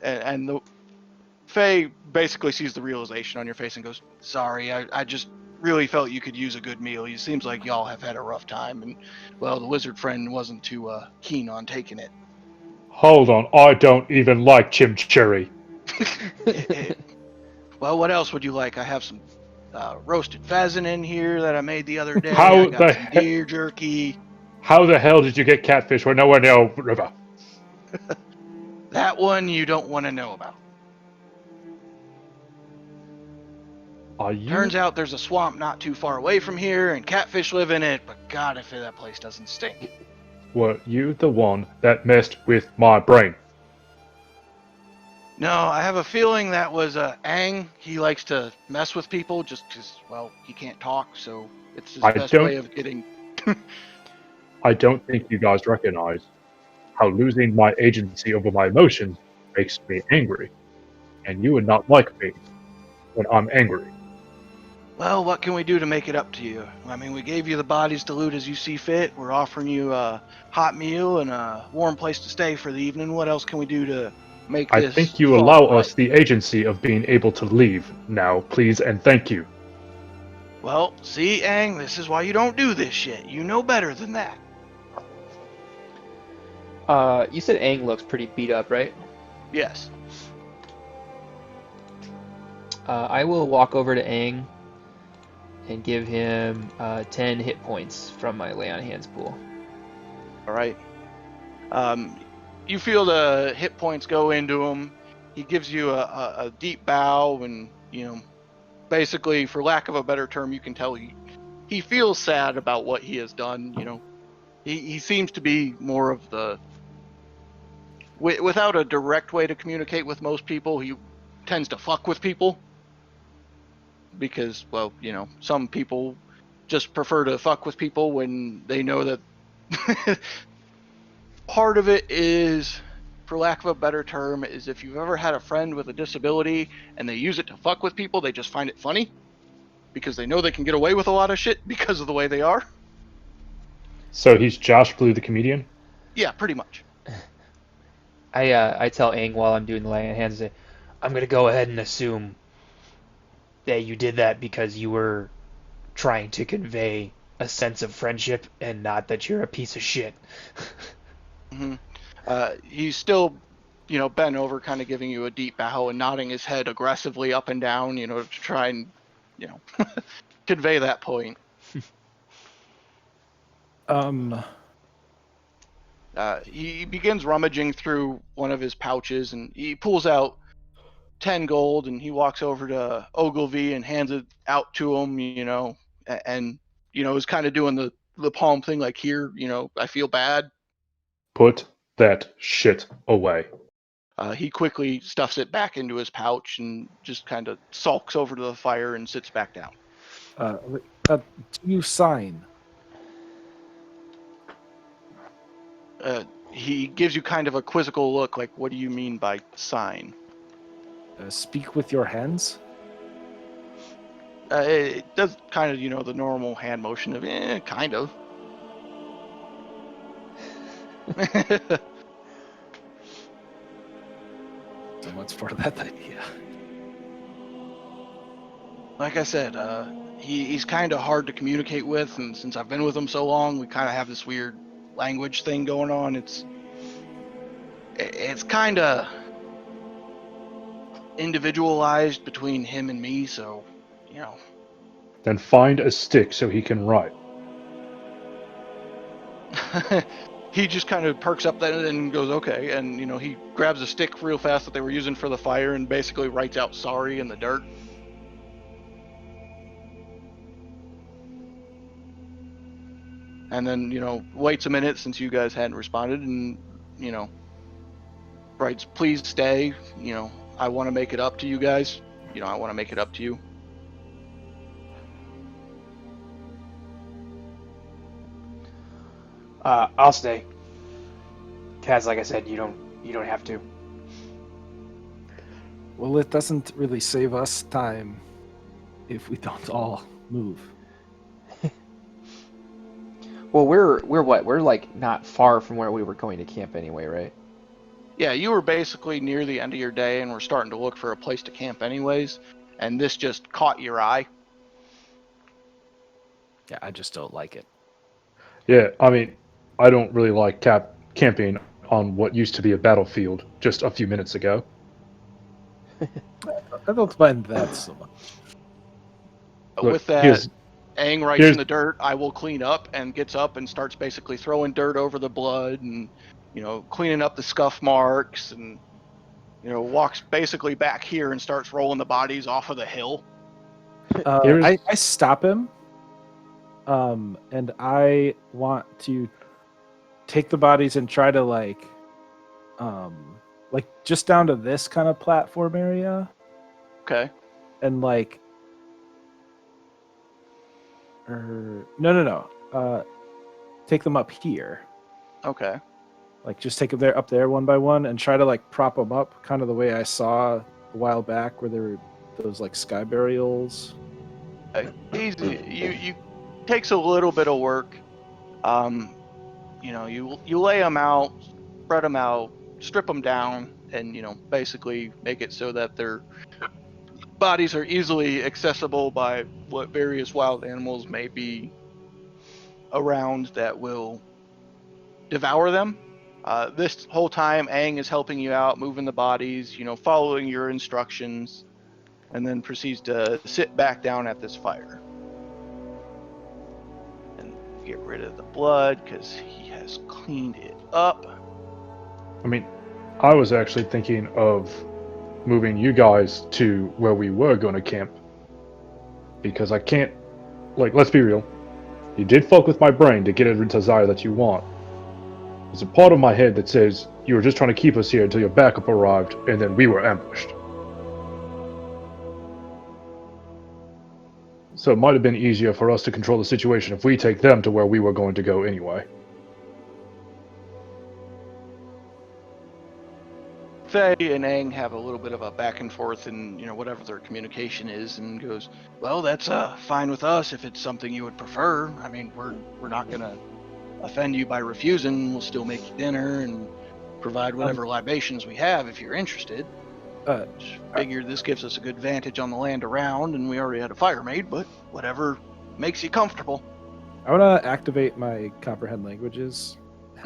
And the Faye basically sees the realization on your face and goes, "Sorry, I just really felt you could use a good meal. It seems like y'all have had a rough time, and well, the wizard friend wasn't too keen on taking it." Hold on, I don't even like chimichurri. Well, what else would you like? I have some roasted pheasant in here that I made the other day. How I got the some deer jerky. How the hell did you get catfish when nowhere near a river? That one you don't want to know about. Are you? Turns out there's a swamp not too far away from here, and catfish live in it, but God, if that place doesn't stink. Were you the one that messed with my brain? No, I have a feeling that was Aang. He likes to mess with people just because, well, he can't talk, so it's his best way of getting... I don't think you guys recognize how losing my agency over my emotions makes me angry. And you would not like me when I'm angry. Well, what can we do to make it up to you? I mean, we gave you the bodies to loot as you see fit. We're offering you a hot meal and a warm place to stay for the evening. What else can we do to make this... I think you allow us the agency of being able to leave now, please and thank you. Well, see, Aang, this is why you don't do this shit. You know better than that. You said Aang looks pretty beat up, right? Yes. I will walk over to Aang and give him 10 hit points from my lay on hands pool. All right. You feel the hit points go into him. He gives you a deep bow, and basically, for lack of a better term, you can tell he feels sad about what he has done. He seems to be more of the without a direct way to communicate with most people. He tends to fuck with people because, well, some people just prefer to fuck with people when they know that. Part of it is, for lack of a better term, is if you've ever had a friend with a disability and they use it to fuck with people, they just find it funny because they know they can get away with a lot of shit because of the way they are. So he's Josh Blue the comedian? Yeah, pretty much. I tell Aang while I'm doing the lay on hands, I say, I'm gonna go ahead and assume that you did that because you were trying to convey a sense of friendship and not that you're a piece of shit. Mm-hmm. He's still, bent over, kind of giving you a deep bow and nodding his head aggressively up and down, to try and, convey that point. He begins rummaging through one of his pouches, and he pulls out 10 gold, and he walks over to Ogilvy and hands it out to him, and, is kind of doing the palm thing, like, here, I feel bad. Put that shit away. He quickly stuffs it back into his pouch and just kind of sulks over to the fire and sits back down. Do you sign? He gives you kind of a quizzical look, like, what do you mean by sign? Speak with your hands? It does kind of, the normal hand motion of, kind of. So much for that idea. Like I said, he's kind of hard to communicate with, and since I've been with him so long, we kind of have this weird language thing going on. It's kind of individualized between him and me, so, Then find a stick so he can write. He just kind of perks up then and goes, okay, and, he grabs a stick real fast that they were using for the fire and basically writes out sorry in the dirt. And then, waits a minute since you guys hadn't responded and, writes, please stay, I want to make it up to you guys. I want to make it up to you. I'll stay. Kaz, like I said, you don't have to. Well, it doesn't really save us time if we don't all move. Well, we're what? We're like not far from where we were going to camp anyway, right? Yeah, you were basically near the end of your day and were starting to look for a place to camp anyways, and this just caught your eye. Yeah, I just don't like it. Yeah, I mean, I don't really like camping on what used to be a battlefield just a few minutes ago. I don't mind that so much. Look, With that, here's- Aang writes in the dirt, I will clean up, and gets up and starts basically throwing dirt over the blood and, cleaning up the scuff marks and, walks basically back here and starts rolling the bodies off of the hill. I stop him, and I want to take the bodies and try to like just down to this kind of platform area. Okay. And like, no. Take them up here. Okay. Like, just take them up there one by one and try to like prop them up, kind of the way I saw a while back where there were those like sky burials. Easy. You takes a little bit of work. You lay them out, spread them out, strip them down, and basically make it so that their bodies are easily accessible by what various wild animals may be around that will devour them. This whole time, Aang is helping you out, moving the bodies, following your instructions, and then proceeds to sit back down at this fire and get rid of the blood because he has cleaned it up. I mean, I was actually thinking of moving you guys to where we were going to camp. Because I can't, let's be real. You did fuck with my brain to get a desire that you want. There's a part of my head that says you were just trying to keep us here until your backup arrived, and then we were ambushed. So it might have been easier for us to control the situation if we take them to where we were going to go anyway. Faye and Aang have a little bit of a back and forth in, whatever their communication is, and goes, well, that's fine with us if it's something you would prefer. I mean, we're not going to offend you by refusing. We'll still make you dinner and provide whatever libations we have if you're interested. Just figured this gives us a good vantage on the land around, and we already had a fire made, but whatever makes you comfortable. I want to activate my comprehend languages.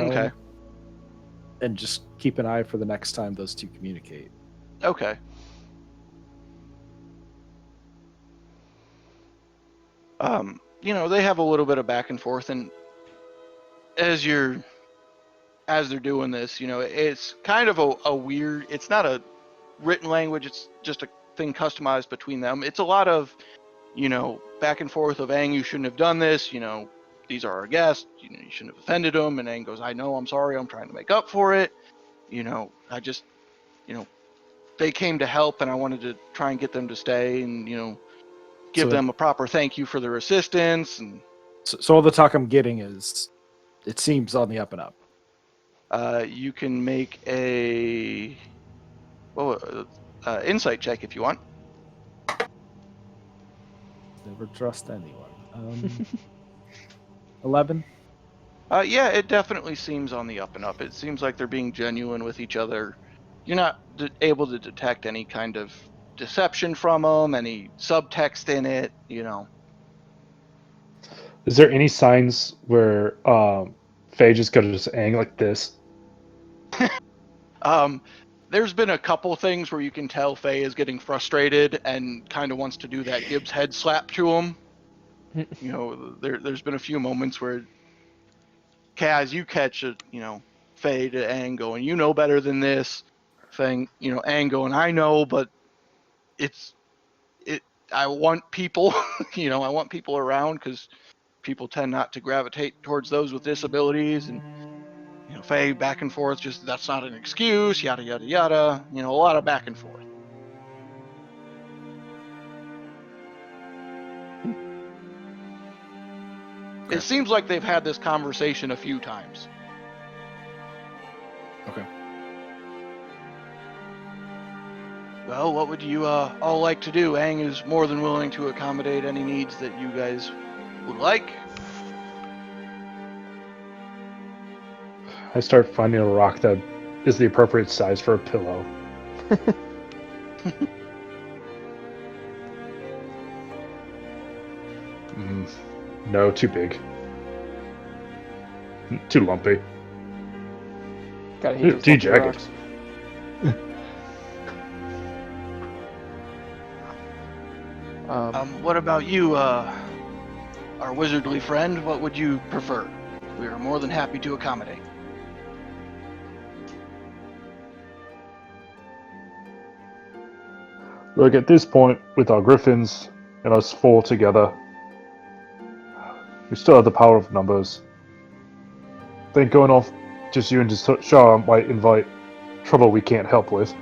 Okay. And just keep an eye for the next time those two communicate. Okay. They have a little bit of back and forth, and as you're as they're doing this, it's kind of a weird. It's not a written language. It's just a thing customized between them. It's a lot of, back and forth of Aang, you shouldn't have done this. These are our guests. You shouldn't have offended them. And Aang goes, I know, I'm sorry. I'm trying to make up for it. I just, they came to help, and I wanted to try and get them to stay, and give them a proper thank you for their assistance. And so all the talk I'm getting is, it seems on the up and up. you can make a insight check if you want. Never trust anyone. 11. Yeah, it definitely seems on the up and up. It seems like they're being genuine with each other. You're not able to detect any kind of deception from them, any subtext in it. Is there any signs where Faye just got to just Aang like this? There's been a couple things where you can tell Faye is getting frustrated and kind of wants to do that Gibbs head slap to him. There's been a few moments where, Kaz, you catch Faye to Aang going, you know better than this thing. Aang going, I know, but I want people, I want people around, because people tend not to gravitate towards those with disabilities. And Faye back and forth, just that's not an excuse, yada yada yada. A lot of back and forth. Okay. It seems like they've had this conversation a few times. Okay. Well, what would you all like to do? Aang is more than willing to accommodate any needs that you guys would like. I start finding a rock that is the appropriate size for a pillow. No, too big. Too lumpy. Gotta hate those Tea lumpy jacket. rocks. What about you, our wizardly friend? What would you prefer? We are more than happy to accommodate. Look, at this point, with our griffins and us four together, we still have the power of numbers. I think going off just you and just Shah might invite trouble we can't help with.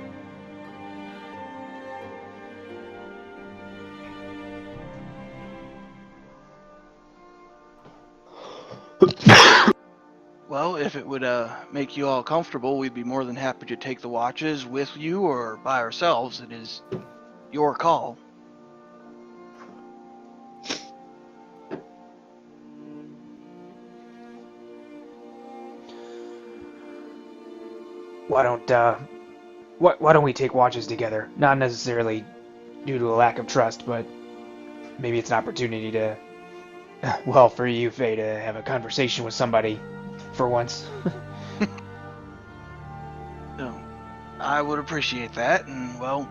Well, if it would make you all comfortable, we'd be more than happy to take the watches with you or by ourselves. It is your call. Why don't we take watches together? Not necessarily due to a lack of trust, but maybe it's an opportunity to, well, for you, Faye, to have a conversation with somebody for once. So, I would appreciate that, and well,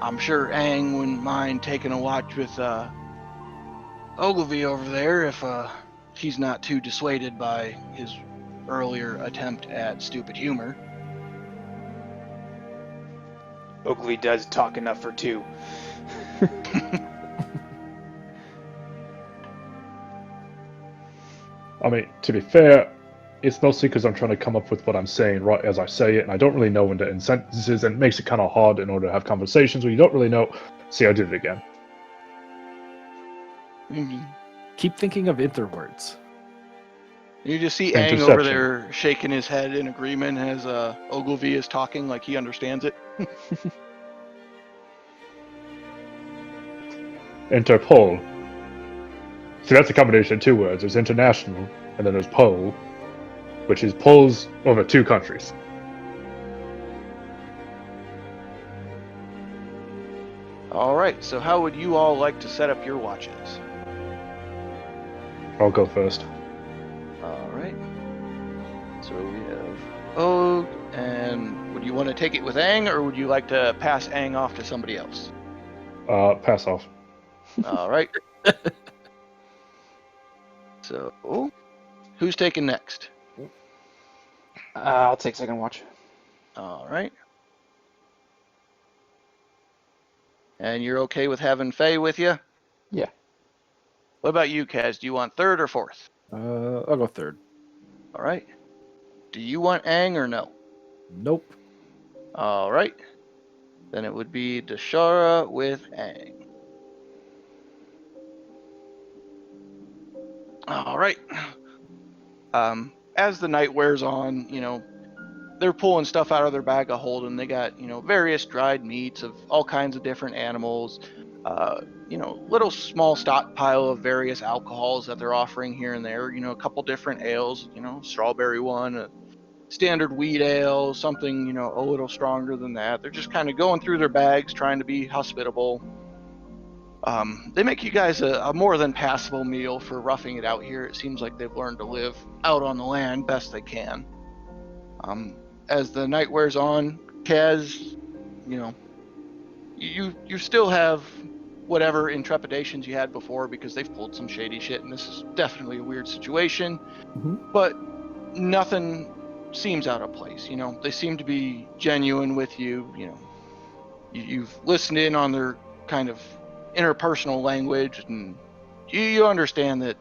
I'm sure Aang wouldn't mind taking a watch with Ogilvy over there if he's not too dissuaded by his earlier attempt at stupid humor. Oakley does talk enough for two. I mean, to be fair, it's mostly because I'm trying to come up with what I'm saying right as I say it, and I don't really know when to end sentences, and it makes it kind of hard in order to have conversations where you don't really know. See, I did it again. Keep thinking of interwords. You just see Aang Interception. over there shaking his head in agreement as Ogilvy is talking like he understands it. Interpol. See, that's a combination of two words. There's international, and then there's pole, which is poles over two countries. Alright, so how would you all like to set up your watches? I'll go first. Alright. So we have Og, and would you want to take it with Aang, or would you like to pass Aang off to somebody else? Pass off. Alright. So, who's taking next? I'll take second watch. All right. And you're okay with having Faye with you? Yeah. What about you, Kaz? Do you want third or fourth? I'll go third. All right. Do you want Aang or no? Nope. All right. Then it would be Dashara with Aang. All right. As the night wears on, they're pulling stuff out of their bag of holding. They got, various dried meats of all kinds of different animals. Little small stockpile of various alcohols that they're offering here and there. A couple different ales. Strawberry one, a standard wheat ale, something a little stronger than that. They're just kind of going through their bags, trying to be hospitable. They make you guys a more than passable meal for roughing it out here. It seems like they've learned to live out on the land best they can. As the night wears on, Kaz, you still have whatever intrepidations you had before because they've pulled some shady shit, and this is definitely a weird situation. But nothing seems out of place. They seem to be genuine with you. You've listened in on their kind of interpersonal language, and you understand that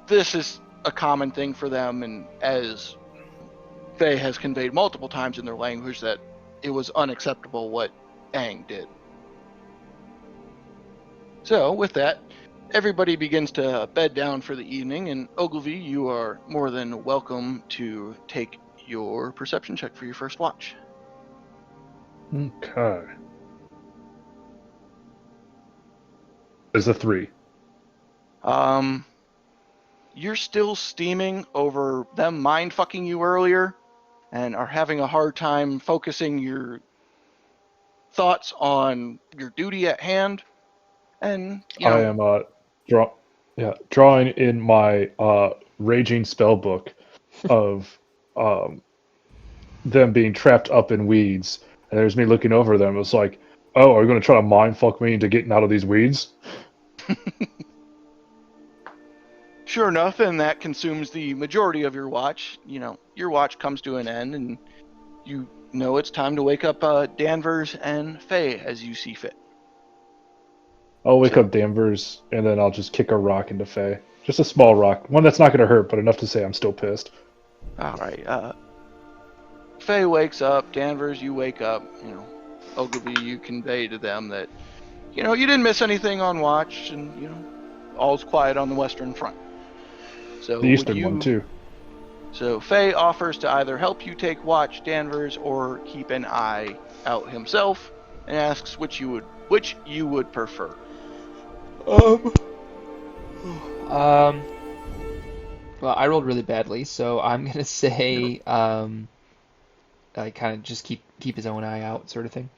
this is a common thing for them, and as Faye has conveyed multiple times in their language, that it was unacceptable what Aang did. So, with that, everybody begins to bed down for the evening, and Ogilvy, you are more than welcome to take your perception check for your first watch. Okay. There's a 3. You're still steaming over them mind fucking you earlier and are having a hard time focusing your thoughts on your duty at hand. And, I am drawing in my raging spell book of them being trapped up in weeds, and there's me looking over them. It's like, oh, are you going to try to mind fuck me into getting out of these weeds? Sure enough, and that consumes the majority of your watch. Your watch comes to an end, and you know it's time to wake up Danvers and Faye as you see fit. I'll wake up Danvers, and then I'll just kick a rock into Faye. Just a small rock. One that's not going to hurt, but enough to say I'm still pissed. All right. Faye wakes up. Danvers, you wake up. Ogilvy, you convey to them that, you didn't miss anything on watch, and, all's quiet on the Western Front. So The Eastern one, too. So Faye offers to either help you take watch, Danvers, or keep an eye out himself, and asks which you would prefer. Well, I rolled really badly, so I'm gonna say, kind of just keep his own eye out, sort of thing.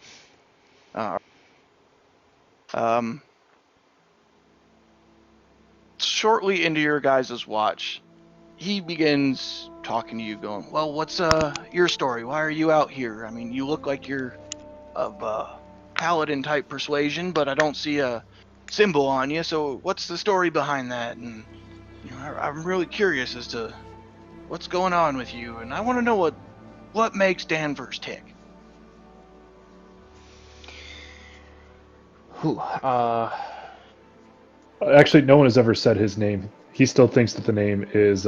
Shortly into your guys' watch, he begins talking to you, going, well, what's your story? Why are you out here? I mean, you look like you're of paladin type persuasion, but I don't see a symbol on you, so what's the story behind that? And I'm really curious as to what's going on with you, and I want to know what makes Danvers tick. Actually, no one has ever said his name. He still thinks that the name is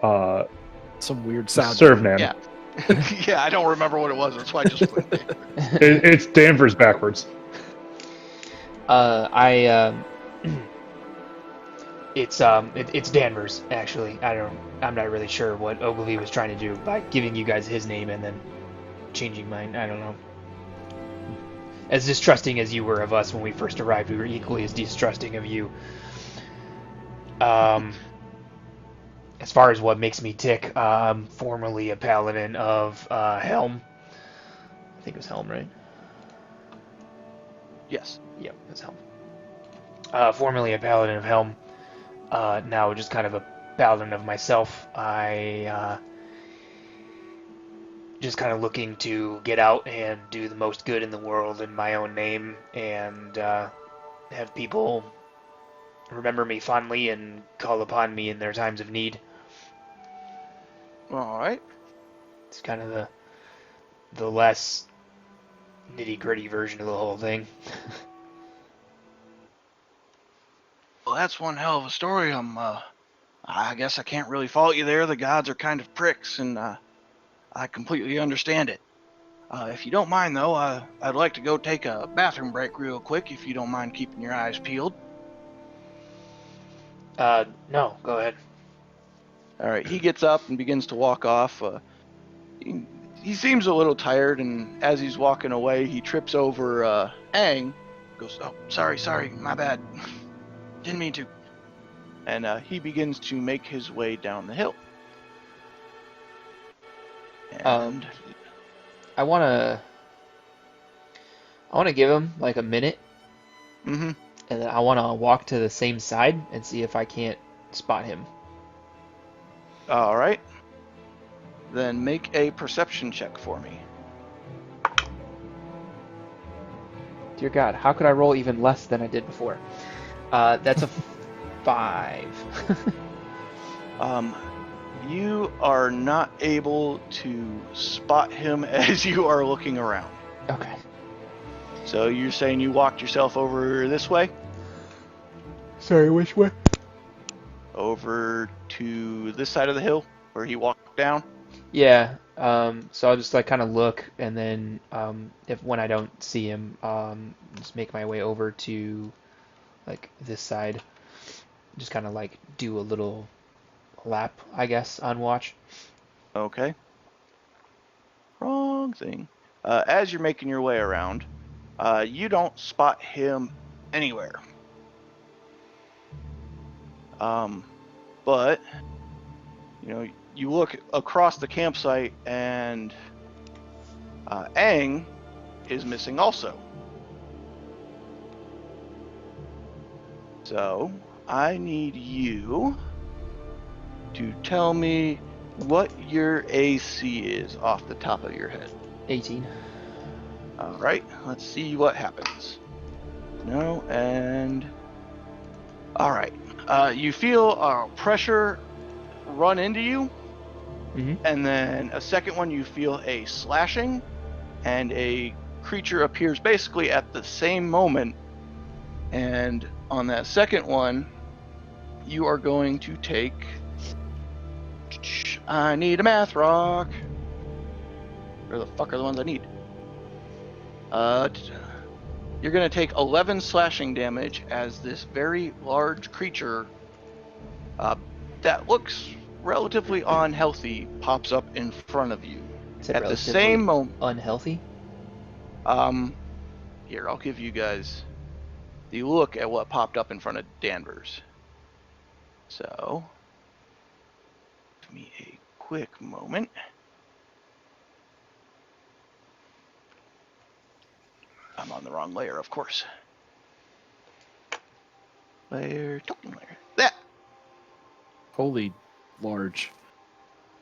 some weird sound. Servnan. Yeah. Yeah, I don't remember what it was. That's why I just went there. It's Danvers backwards. It's Danvers, actually. I'm not really sure what Ogilvy was trying to do by giving you guys his name and then changing mine. I don't know. As distrusting as you were of us when we first arrived, we were equally as distrusting of you. As far as what makes me tick, I'm formerly a paladin of Helm. I think it was Helm, right? Yes. Yep, it's Helm. Formerly a paladin of Helm. Now just kind of a paladin of myself. I just kind of looking to get out and do the most good in the world in my own name, and have people remember me fondly and call upon me in their times of need. All right. It's kind of the less nitty-gritty version of the whole thing. Well, that's one hell of a story. I guess I can't really fault you there. The gods are kind of pricks, and I completely understand it. If you don't mind, though, I'd like to go take a bathroom break real quick, if you don't mind keeping your eyes peeled. No, go ahead. All right, he gets up and begins to walk off. He seems a little tired, and as he's walking away, he trips over Aang. Goes, oh, sorry, my bad. Didn't mean to. And he begins to make his way down the hill. And I wanna give him like a minute, mm-hmm. and then I wanna walk to the same side and see if I can't spot him. All right. Then make a perception check for me. Dear God, how could I roll even less than I did before? That's a 5. You are not able to spot him as you are looking around. Okay. So you're saying you walked yourself over this way? Sorry, which way? Over to this side of the hill where he walked down? Yeah. So I'll just like kind of look, and then when I don't see him, just make my way over to like this side. Just kind of like do a little lap, I guess, on watch. Okay. Wrong thing. As you're making your way around, you don't spot him anywhere. But, you know, you look across the campsite and Aang is missing also. So, I need you to tell me what your AC is off the top of your head. 18. Alright, let's see what happens. No, and... Alright, you feel pressure run into you, and then a second one you feel a slashing, and a creature appears basically at the same moment, and on that second one, you are going to take... I need a math rock. Where the fuck are the ones I need? You're going to take 11 slashing damage as this very large creature that looks relatively unhealthy pops up in front of you. At the same moment... Unhealthy? Here, I'll give you guys the look at what popped up in front of Danvers. So, give me a quick moment. I'm on the wrong layer, of course. Layer, token layer. That! Holy large.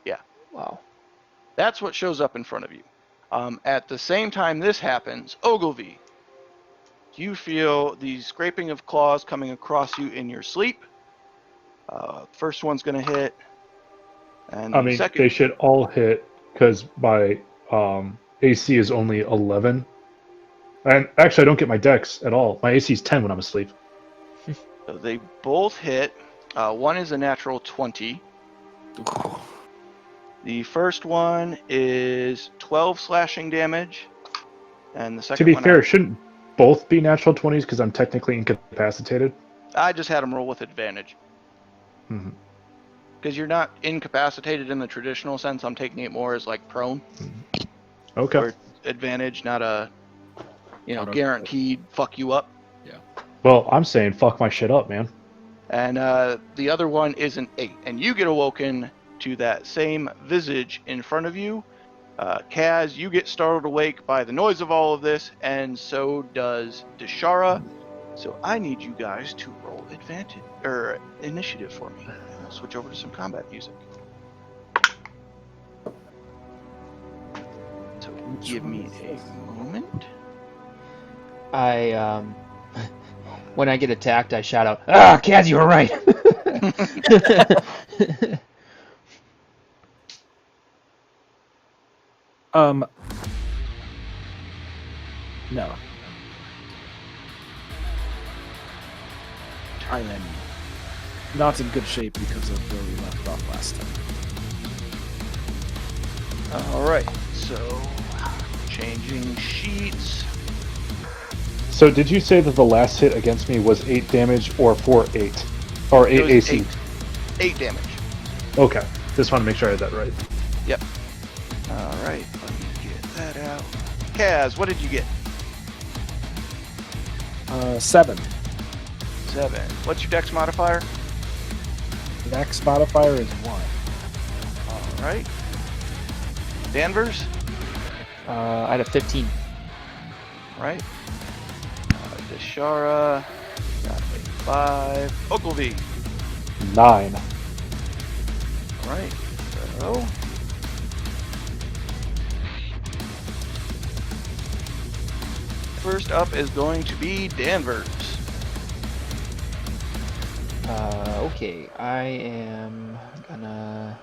Yeah. Wow. That's what shows up in front of you. At the same time this happens, Ogilvy, you feel the scraping of claws coming across you in your sleep. First one's going to hit. And I mean, they should all hit because my AC is only 11. And actually, I don't get my dex at all. My AC is 10 when I'm asleep. So they both hit. One is a natural 20. The first one is 12 slashing damage. And the second one... To be fair, shouldn't both be natural 20s because I'm technically incapacitated? I just had them roll with advantage. Mm-hmm. Because you're not incapacitated in the traditional sense. I'm taking it more as like prone. Okay. Or advantage, not a, guaranteed fuck you up. Yeah. Well, I'm saying fuck my shit up, man. And the other one is an 8. And you get awoken to that same visage in front of you. Kaz, you get startled awake by the noise of all of this, and so does Deshara. So I need you guys to roll advantage or initiative for me. I'll switch over to some combat music. So give me a moment. When I get attacked, I shout out, "Ah, Kaz, you were right." No. I am not in good shape because of where we left off last time. All right, so changing sheets. So did you say that the last hit against me was 8 damage or 4-8? Or 8 It was AC? 8 damage. Okay. Just want to make sure I had that right. Yep. All right, let me get that out. Kaz, what did you get? 7. 7. What's your dex modifier? The next modifier is 1. All right. Danvers? I had a 15. Right. Deshara got a 5. Ogilvy. 9. All right. So first up is going to be Danvers. Okay, I am gonna.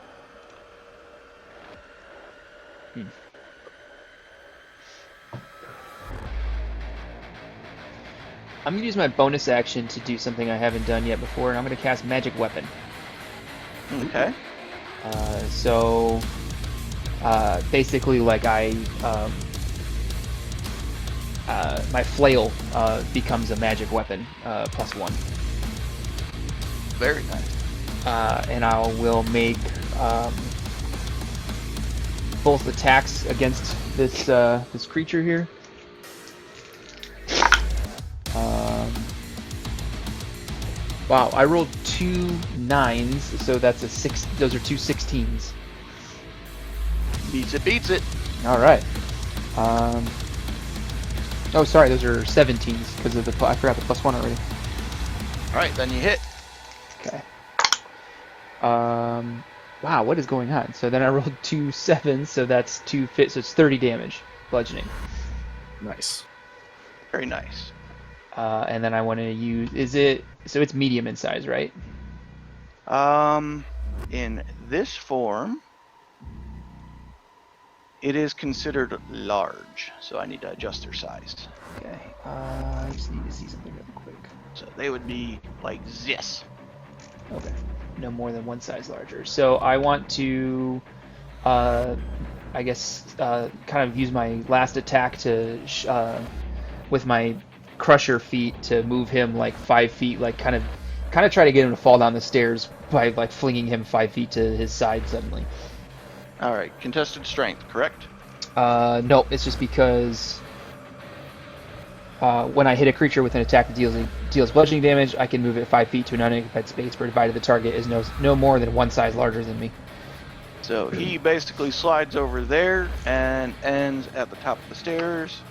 I'm gonna use my bonus action to do something I haven't done yet before, and I'm gonna cast Magic Weapon. Okay. So basically, like my flail becomes a magic weapon, +1. Very nice. And I will make both attacks against this this creature here. Wow, I rolled 2 9s, so that's a 6. Those are 2 16s. Beats it, beats it. All right. Oh, sorry, those are 17s because of the. I forgot the +1 already. All right, then you hit. Okay. Wow, what is going on? So then I rolled 2 7s, so that's 2 fit, so it's 30 damage, bludgeoning. Nice. Very nice. And then I want to use. Is it so? It's medium in size, right? In this form, it is considered large, so I need to adjust their size. Okay. I just need to see something real quick. So they would be like this. Okay. No more than 1 size larger. So I want to, I guess, kind of use my last attack to, with my crusher feet to move him like 5 feet, like kind of try to get him to fall down the stairs by like flinging him 5 feet to his side suddenly. All right, contested strength, correct? No, it's just because when I hit a creature with an attack that deals bludgeoning damage, I can move it 5 feet to an unoccupied space provided the target is no more than 1 size larger than me. So he basically slides over there and ends at the top of the stairs.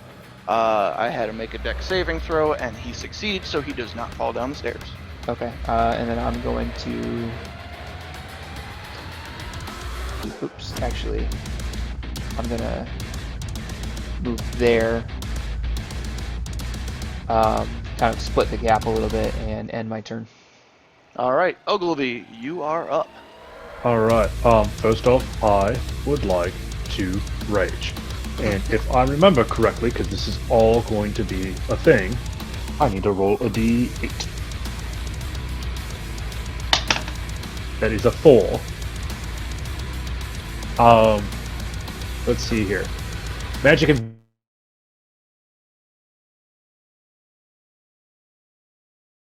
I had him make a dex saving throw, and he succeeds, so he does not fall down the stairs. Okay, and then I'm going to... Oops, actually, I'm gonna move there. Kind of split the gap a little bit and end my turn. All right, Ogilvy, you are up. Alright, first off, I would like to rage. And if I remember correctly, because this is all going to be a thing, I need to roll a d8. That is a 4. Let's see here. Magic and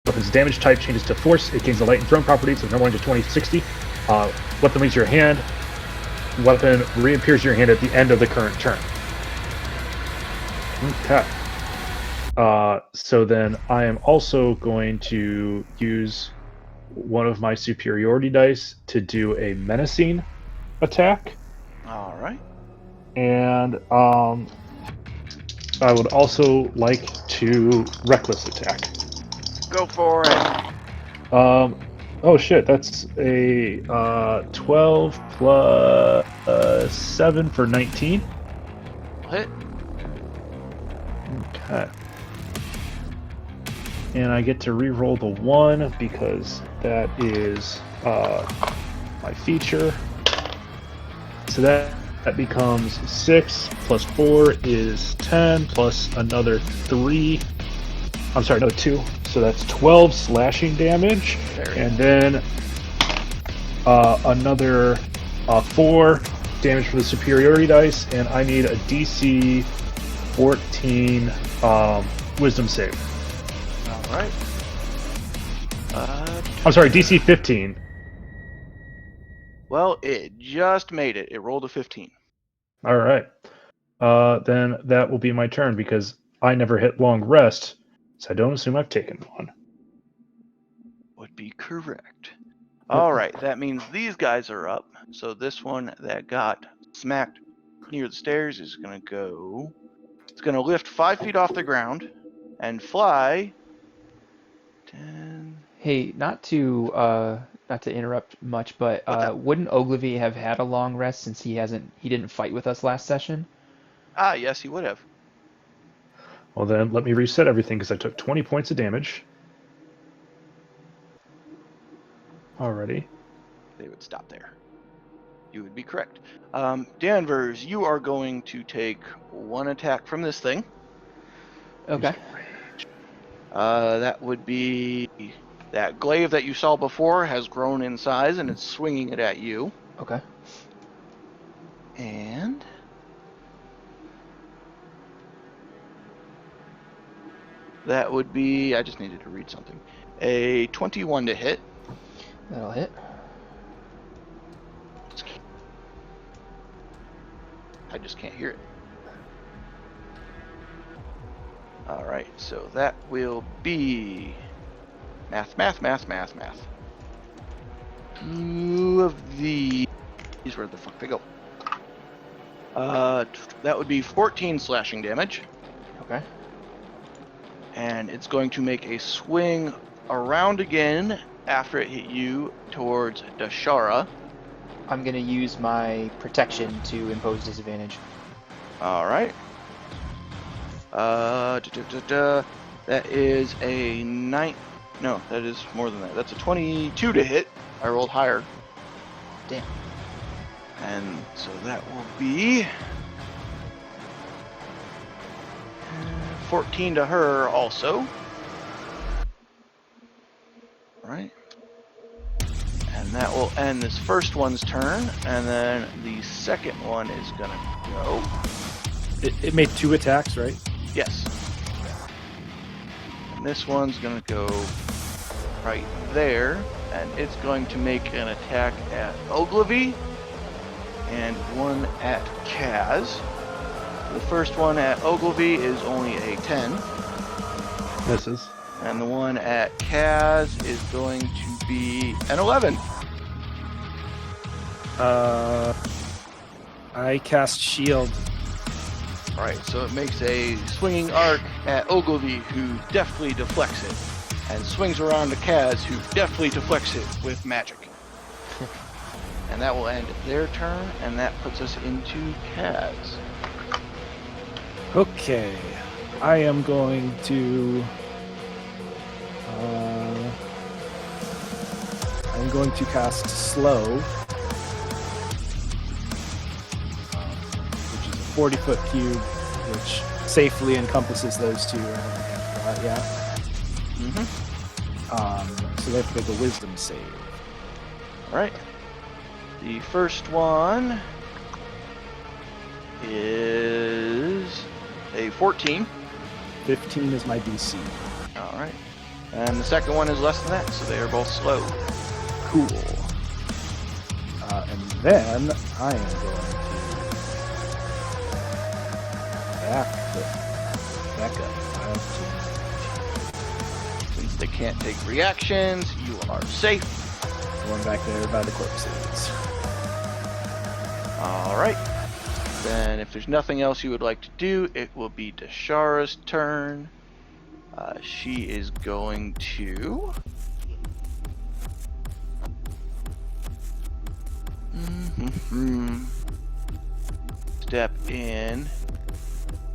weapon's damage type changes to force. It gains the light and thrown properties of normal range of 20-60. Weapon leaves your hand. Weapon reappears your hand at the end of the current turn. Okay. So then I am also going to use one of my superiority dice to do a menacing attack. All right. And I would also like to reckless attack. Go for it. Oh shit, that's a 12 plus 7 for 19. Hit. Okay. And I get to re-roll the 1 because that is my feature. So that That becomes 6 plus 4 is 10 plus another 3. I'm sorry, no, 2. So that's 12 slashing damage. And then another 4 damage from the superiority dice. And I need a DC 14 wisdom save. All right. I'm sorry, DC 15. Well, it just made it. It rolled a 15. All right. Then that will be my turn because I never hit long rest, so I don't assume I've taken one. Would be correct. All right, that means these guys are up. So this one that got smacked near the stairs is going to go. It's going to lift 5 feet off the ground and fly 10. Hey, not to interrupt much, but wouldn't Ogilvy have had a long rest since he didn't fight with us last session? Ah, yes, he would have. Well, then let me reset everything because I took 20 points of damage. Alrighty. They would stop there. You would be correct. Danvers, you are going to take 1 attack from this thing. Okay. That would be that glaive that you saw before has grown in size and it's swinging it at you. Okay. And that would be, I just needed to read something, a 21 to hit. That'll hit. I just can't hear it. All right, so that will be math. 2 of these, where the fuck they go? That would be 14 slashing damage. Okay. And it's going to make a swing around again after it hit you towards Dashara. I'm gonna use my protection to impose disadvantage. All right. That is a 9. No, that is more than that. That's a 22 to hit. I rolled higher. Damn. And so that will be 14 to her also. Right. And that will end this first one's turn. And then the second one is going to go. It made 2 attacks, right? Yes. And this one's going to go right there. And it's going to make an attack at Ogilvy and one at Kaz. The first one at Ogilvy is only a 10. Misses. And the one at Kaz is going to be an 11. I cast shield. Alright, so it makes a swinging arc at Ogilvy, who deftly deflects it. And swings around to Kaz, who deftly deflects it with magic. And that will end their turn, and that puts us into Kaz. Okay, I am going to. I'm going to cast slow, which is a 40-foot cube, which safely encompasses those two. I don't think I forgot yet. So they have to make a wisdom save. Alright. The first one is a 14. 15 is my DC. Alright. And the second one is less than that, so they are both slow. Cool. And then I am going to back up. Since they can't take reactions, you are safe. Going back there by the corpses. Alright. Then if there's nothing else you would like to do, it will be Dashara's turn. She is going to... step in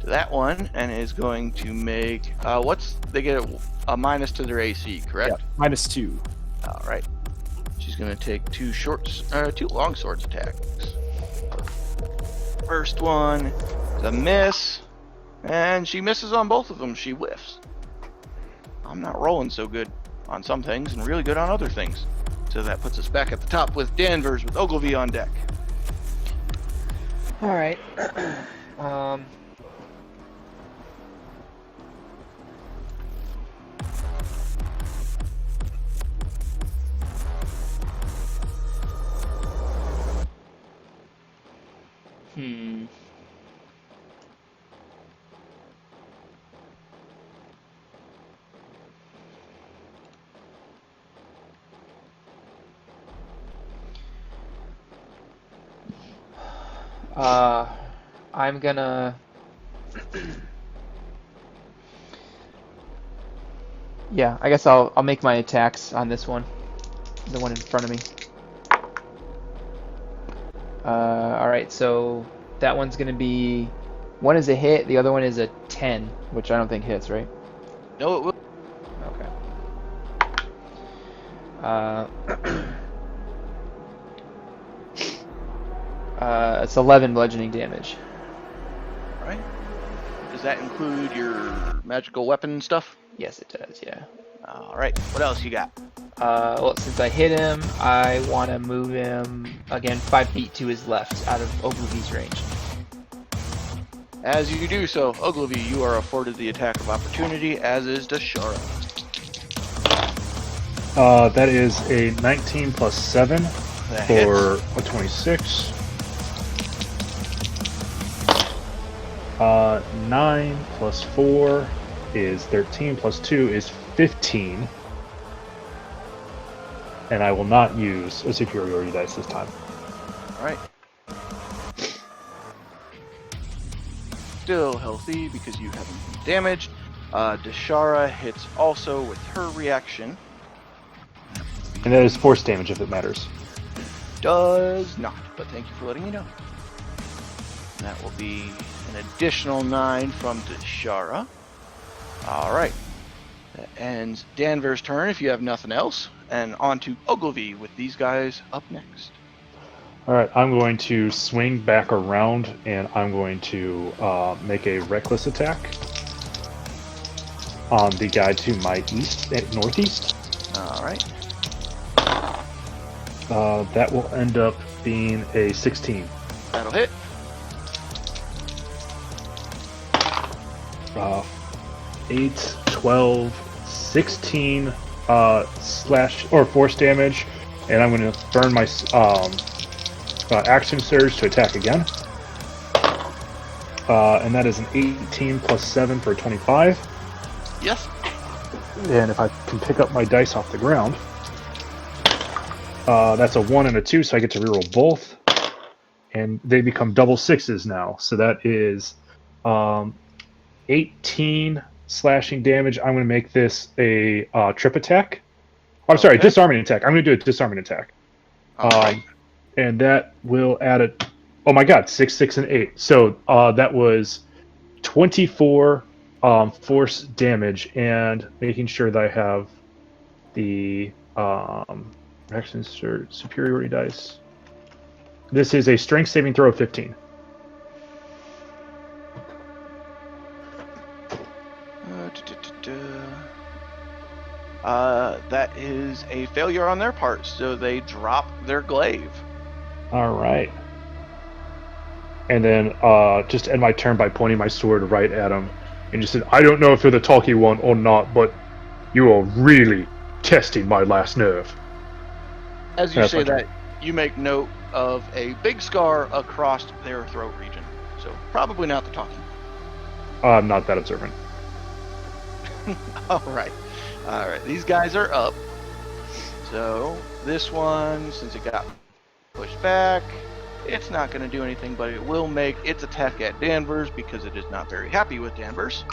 to that one and is going to make... they get a minus to their AC, correct? Yeah, -2. Alright. She's going to take 2 long swords attacks. First one is a miss, and she misses on both of them. She whiffs. I'm not rolling so good on some things and really good on other things. So that puts us back at the top with Danvers with Ogilvy on deck. All right. Hmm. I'm gonna. Yeah, I guess I'll make my attacks on this one, the one in front of me. All right, so that one's gonna be, one is a hit, the other one is a 10, which I don't think hits, right? No, it will. Okay. It's 11 bludgeoning damage. All right. Does that include your magical weapon stuff? Yes, it does. Yeah. All right. What else you got? Well, since I hit him, I want to move him again 5 feet to his left, out of Ogilvy's range. As you do so, Ogilvy, you are afforded the attack of opportunity, as is Dashara. That is a 19 plus 7 That for hits. a 26. 9 plus 4 is 13 plus 2 is 15. And I will not use a superiority dice this time. All right. Still healthy because you haven't been damaged. Dashara hits also with her reaction. And that is force damage if it matters. Does not, but thank you for letting me know. That will be an additional 9 from Dashara. All right. That ends Danvers' turn if you have nothing else. And on to Ogilvy with these guys up next. Alright, I'm going to swing back around and I'm going to make a reckless attack on the guy to my northeast. All right. That will end up being a 16. That'll hit. 8, 12, 16 slash or force damage, and I'm going to burn my action surge to attack again. And that is an 18 plus 7 for 25. Yes. And if I can pick up my dice off the ground, that's a 1 and a 2, so I get to reroll both. And they become double 6s now. So that is 18 slashing damage. I'm going to make this a trip attack. Oh, I'm sorry, Okay. disarming attack. I'm going to do a disarming attack. All right. And that will add a... Oh my god, 6, 6, and 8. So that was 24 force damage, and making sure that I have the action superiority dice. This is a strength saving throw of 15. That is a failure on their part, so they drop their glaive. All right. And then just end my turn by pointing my sword right at him and just said, I don't know if you're the talky one or not, but you are really testing my last nerve. As you That's say my turn. that, you make note of a big scar across their throat region. So probably not the talking. I'm not that observant. All right. These guys are up. So this one, since it got pushed back, it's not going to do anything, but it will make its attack at Danvers because it is not very happy with Danvers.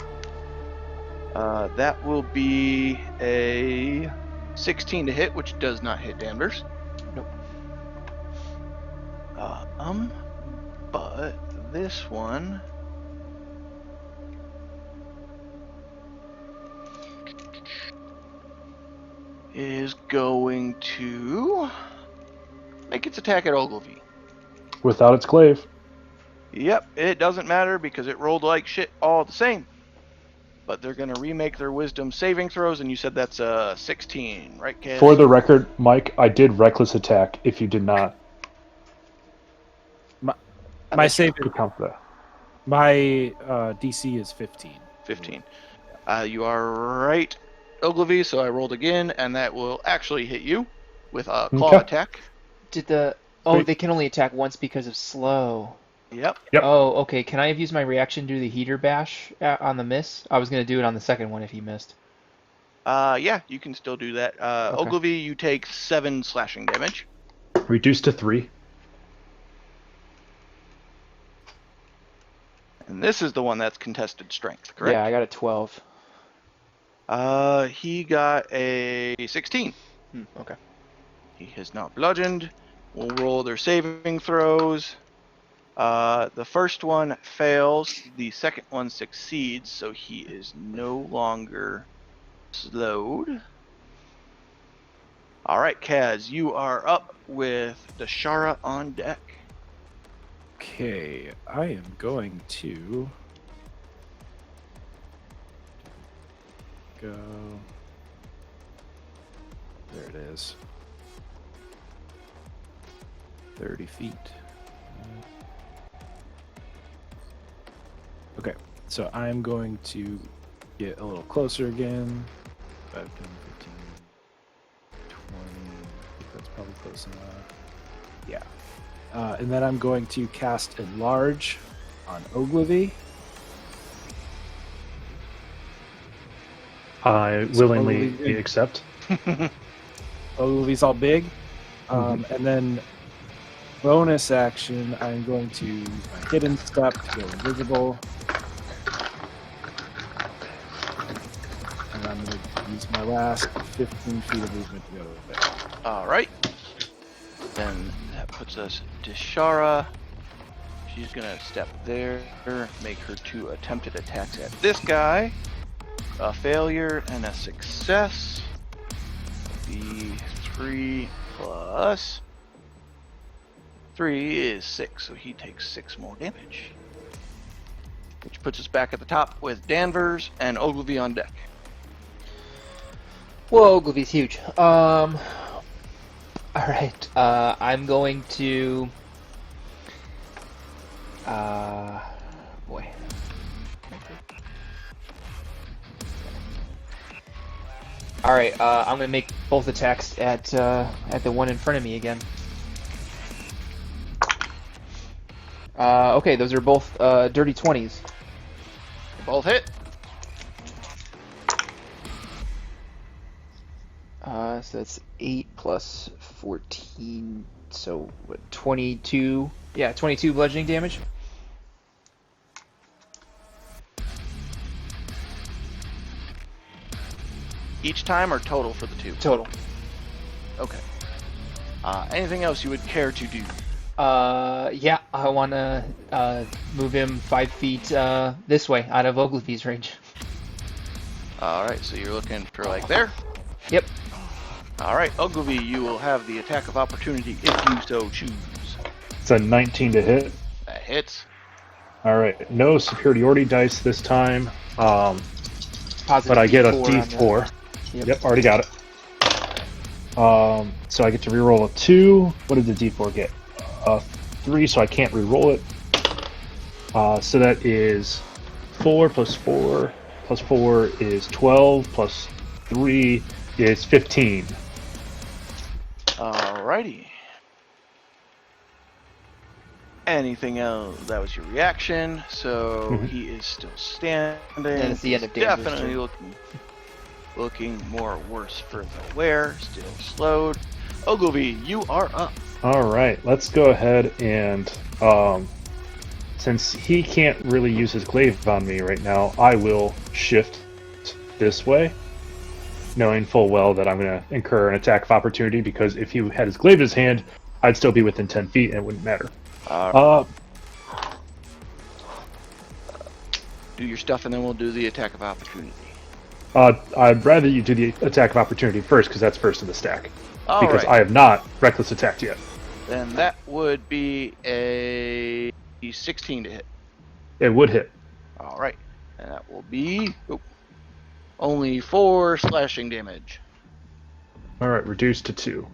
That will be a 16 to hit, which does not hit Danvers. Nope. But this one is going to make its attack at Ogilvy. Without its glaive. Yep, it doesn't matter because it rolled like shit all the same. But they're going to remake their wisdom saving throws, and you said that's a 16, right, Kaz? For the record, Mike, I did reckless attack. If you did not My save, account for that. my DC is 15. 15. You are right, Ogilvy, so I rolled again, and that will actually hit you with a claw Okay. attack. Did the... Oh, Wait. they can only attack once because of slow. Yep. Yep. Oh, okay. Can I have used my reaction to do the heater bash on the miss? I was going to do it on the second one if he missed. Yeah, you can still do that. Okay. Ogilvy, you take 7 slashing damage. Reduced to 3. And this is the one that's contested strength, correct? Yeah, I got a 12. He got a 16. Okay. He has not bludgeoned. We'll roll their saving throws. The first one fails. The second one succeeds, so he is no longer slowed. All right, Kaz, you are up with Dashara on deck. Okay, I am going to go. There it is. 30 feet. Okay, so I'm going to get a little closer again. 5, 10, 15, 20. I think that's probably close enough. Yeah. And then I'm going to cast Enlarge on Ogilvy. I So willingly Ogilvy- accept. Ogilvy's all big. And then bonus action, I'm going to use my hidden step to go invisible. And I'm going to use my last 15 feet of movement to go there. All right. Then that puts us Dashara. She's gonna step there, make her 2 attempted attacks at this guy. A failure and a success. The 3 plus 3 is 6, so he takes 6 more damage. Which puts us back at the top with Danvers and Ogilvy on deck. Whoa, Ogilvy's huge. Alright, I'm going to... boy. Alright, I'm gonna make both attacks at the one in front of me again. Okay, those are both dirty 20s. Both hit. So that's 8 plus 14, so what, 22? Yeah, 22 bludgeoning damage. Each time or total for the 2? Total. Okay. Anything else you would care to do? Yeah, I want to move him 5 feet this way, out of Ogilvy's range. Alright, so you're looking for like there? Yep. Alright, Ogilvy, you will have the attack of opportunity if you so choose. It's a 19 to hit. That hits. All right, no superiority dice this time. Positive But I get a D4 on the- D4. Yep. Yep, already got it. So I get to reroll a 2. What did the D4 get? 3, so I can't reroll it. So that is 4 plus 4 plus 4 is 12 plus 3 is 15. Alrighty. Anything else? That was your reaction. So Mhm. he is still standing. And it's the end of He's Danvers' definitely turn. looking more worse for the wear. Still slowed. Ogilvy, you are up. All right, let's go ahead and since he can't really use his glaive on me right now, I will shift this way, knowing full well that I'm going to incur an attack of opportunity because if he had his glaive in his hand, I'd still be within 10 feet and it wouldn't matter. Do your stuff and then we'll do the attack of opportunity. I'd rather you do the attack of opportunity first because that's first in the stack. Because Alright. I have not reckless attacked yet. Then that would be a 16 to hit. It would hit. All right. And that will be only 4 slashing damage. All right, reduced to 2.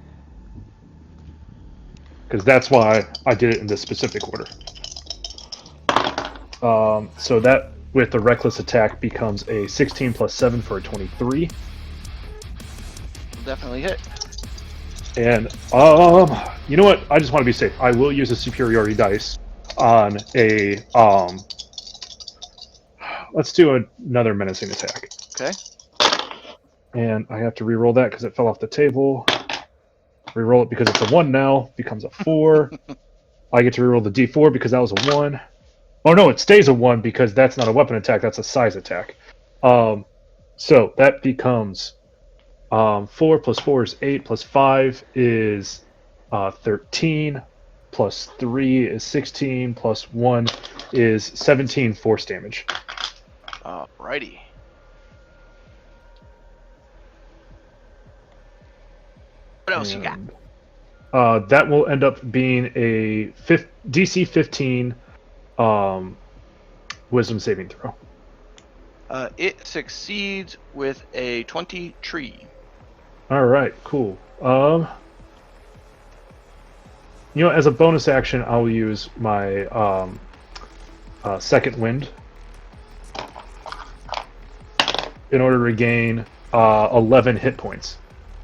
Because that's why I did it in this specific order. So that, with the reckless attack, becomes a 16 plus 7 for a 23. Will definitely hit. And, you know what? I just want to be safe. I will use a superiority dice on a, let's do another menacing attack. Okay. And I have to re-roll that because it fell off the table. Re-roll it because it's a 1 now. Becomes a 4. I get to re-roll the d4 because that was a 1. Oh no, it stays a 1 because that's not a weapon attack. That's a size attack. So that becomes 4 plus 4 is 8 plus 5 is 13 plus 3 is 16 plus 1 is 17 force damage. Alrighty. What else you got? That will end up being a DC 15 wisdom saving throw. It succeeds with a 23. All right, cool. As a bonus action, I'll use my second wind in order to regain 11 hit points.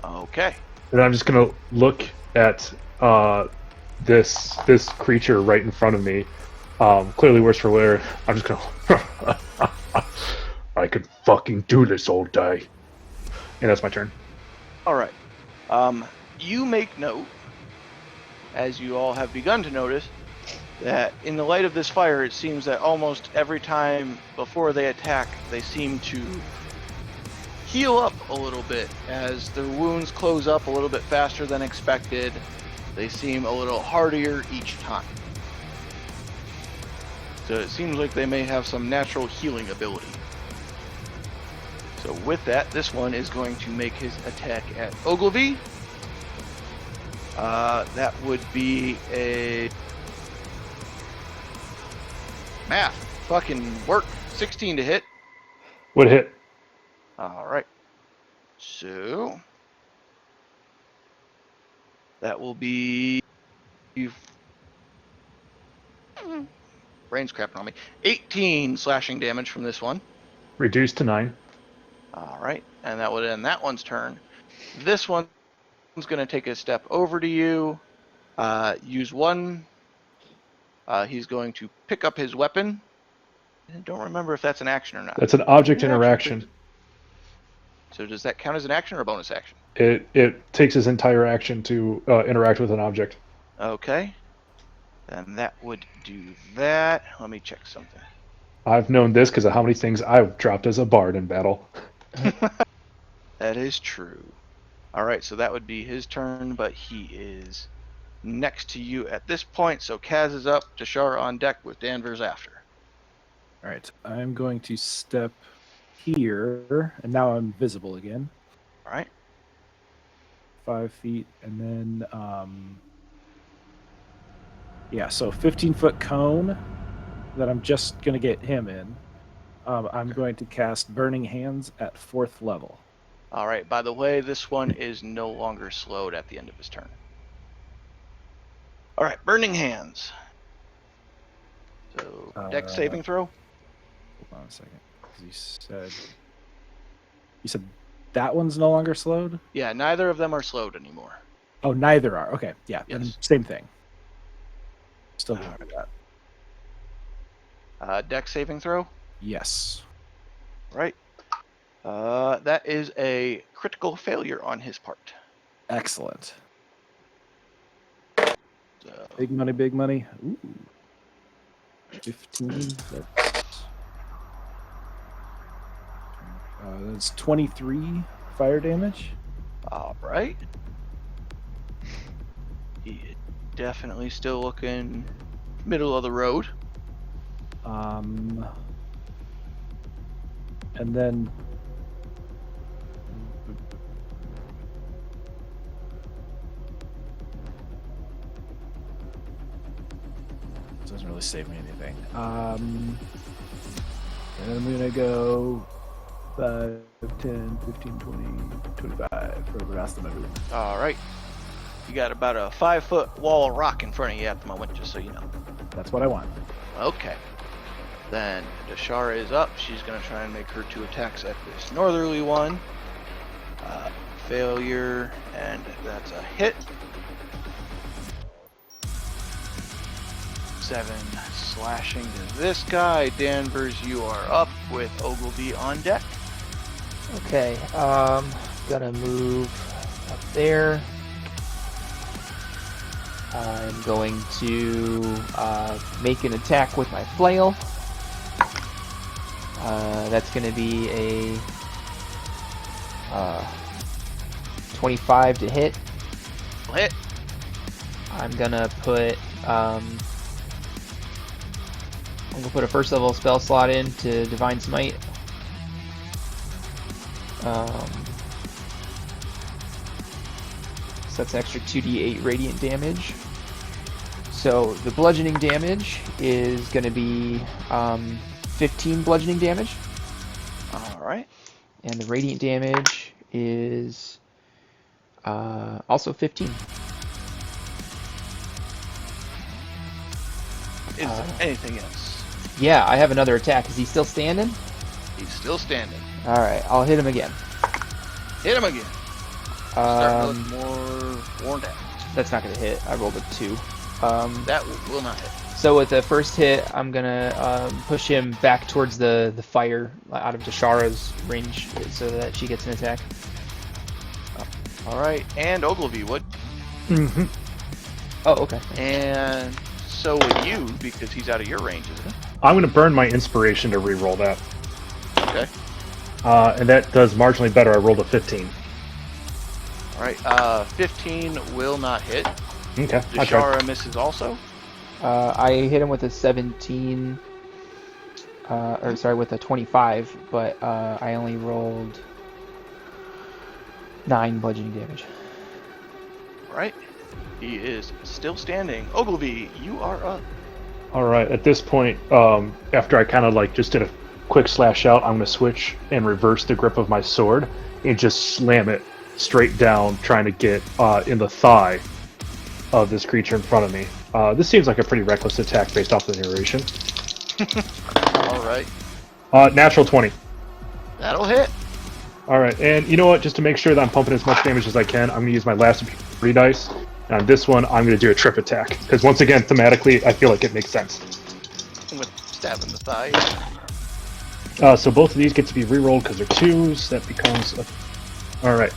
Okay. And I'm just gonna look at this creature right in front of me. Clearly worse for wear. I'm just gonna. I could fucking do this all day. And that's my turn. All right. You make note, as you all have begun to notice, that in the light of this fire, it seems that almost every time before they attack, they seem to heal up a little bit as their wounds close up a little bit faster than expected. They seem a little hardier each time. So it seems like they may have some natural healing ability. So with that, this one is going to make his attack at Ogilvy. That would be a math fucking work. 16 to hit. Would hit. All right. So that will be brain's crapping on me. 18 slashing damage from this one. Reduced to 9. All right, and that would end that one's turn. This one's going to take a step over to you. Use one. He's going to pick up his weapon. I don't remember if that's an action or not. That's an object interaction. So does that count as an action or a bonus action? It takes his entire action to interact with an object. Okay. Then that would do that. Let me check something. I've known this because of how many things I've dropped as a bard in battle. That is true. All right, so that would be his turn, but he is next to you at this point. So Kaz is up, Tashara on deck with Danvers after. All right, I'm going to step here, and now I'm visible again. All right. 5 feet, and then so 15-foot cone that I'm just going to get him in. I'm going to cast Burning Hands at 4th level. All right. By the way, this one is no longer slowed at the end of his turn. All right. Burning Hands. So, dex saving throw. Hold on a second. You said that one's no longer slowed? Yeah, neither of them are slowed anymore. Oh, neither are. Okay, yeah, Yes. then same thing. Still going with that. Dex saving throw. Yes. Right. That is a critical failure on his part. Excellent. So, Big money, big money. Ooh. 15. That's 23 fire damage. all right. He is definitely still looking middle of the road. And then doesn't really save me anything. And I'm gonna go 5, 10, 15, 20, 25 for the rest of my movement. All right. You got about a 5-foot wall of rock in front of you at the moment, just so you know. That's what I want. Okay. Then Dashara is up. She's going to try and make her 2 attacks at this northerly one. Failure, and that's a hit. 7 slashing to this guy. Danvers, you are up with Ogilvy on deck. Okay, gonna move up there. I'm going to make an attack with my flail. That's gonna be a 25 to hit. Hit. I'm gonna put a first level spell slot in to Divine Smite. So that's extra 2d8 radiant damage. So the bludgeoning damage is going to be 15 bludgeoning damage. Alright. And the radiant damage is also 15. Is there anything else? Yeah, I have another attack. Is he still standing? He's still standing. Alright, I'll hit him again. Hit him again. Starting to look more worn down. That's not going to hit. I rolled a 2. That will not hit. So with the first hit, I'm going to push him back towards the fire out of Dashara's range so that she gets an attack. Alright, and Ogilvy would. Mm-hmm. Oh, okay. And so would you, because he's out of your range, isn't it? I'm going to burn my inspiration to re-roll that. Okay. And that does marginally better. I rolled a 15. Alright, 15 will not hit. Okay. Dashara misses also. I hit him with a 17, with a 25, but I only rolled 9 bludgeoning damage. Right. He is still standing. Ogilvy, you are up. All right. At this point, after I kind of like just did a quick slash out, I'm going to switch and reverse the grip of my sword and just slam it straight down, trying to get in the thigh of this creature in front of me. This seems like a pretty reckless attack based off the narration. Alright. Natural 20. That'll hit. Alright, and you know what? Just to make sure that I'm pumping as much damage as I can, I'm going to use my last 3 dice. And on this one, I'm going to do a trip attack. Because once again, thematically, I feel like it makes sense. With stab in the thigh. So both of these get to be rerolled because they're 2s. That becomes a... Alright.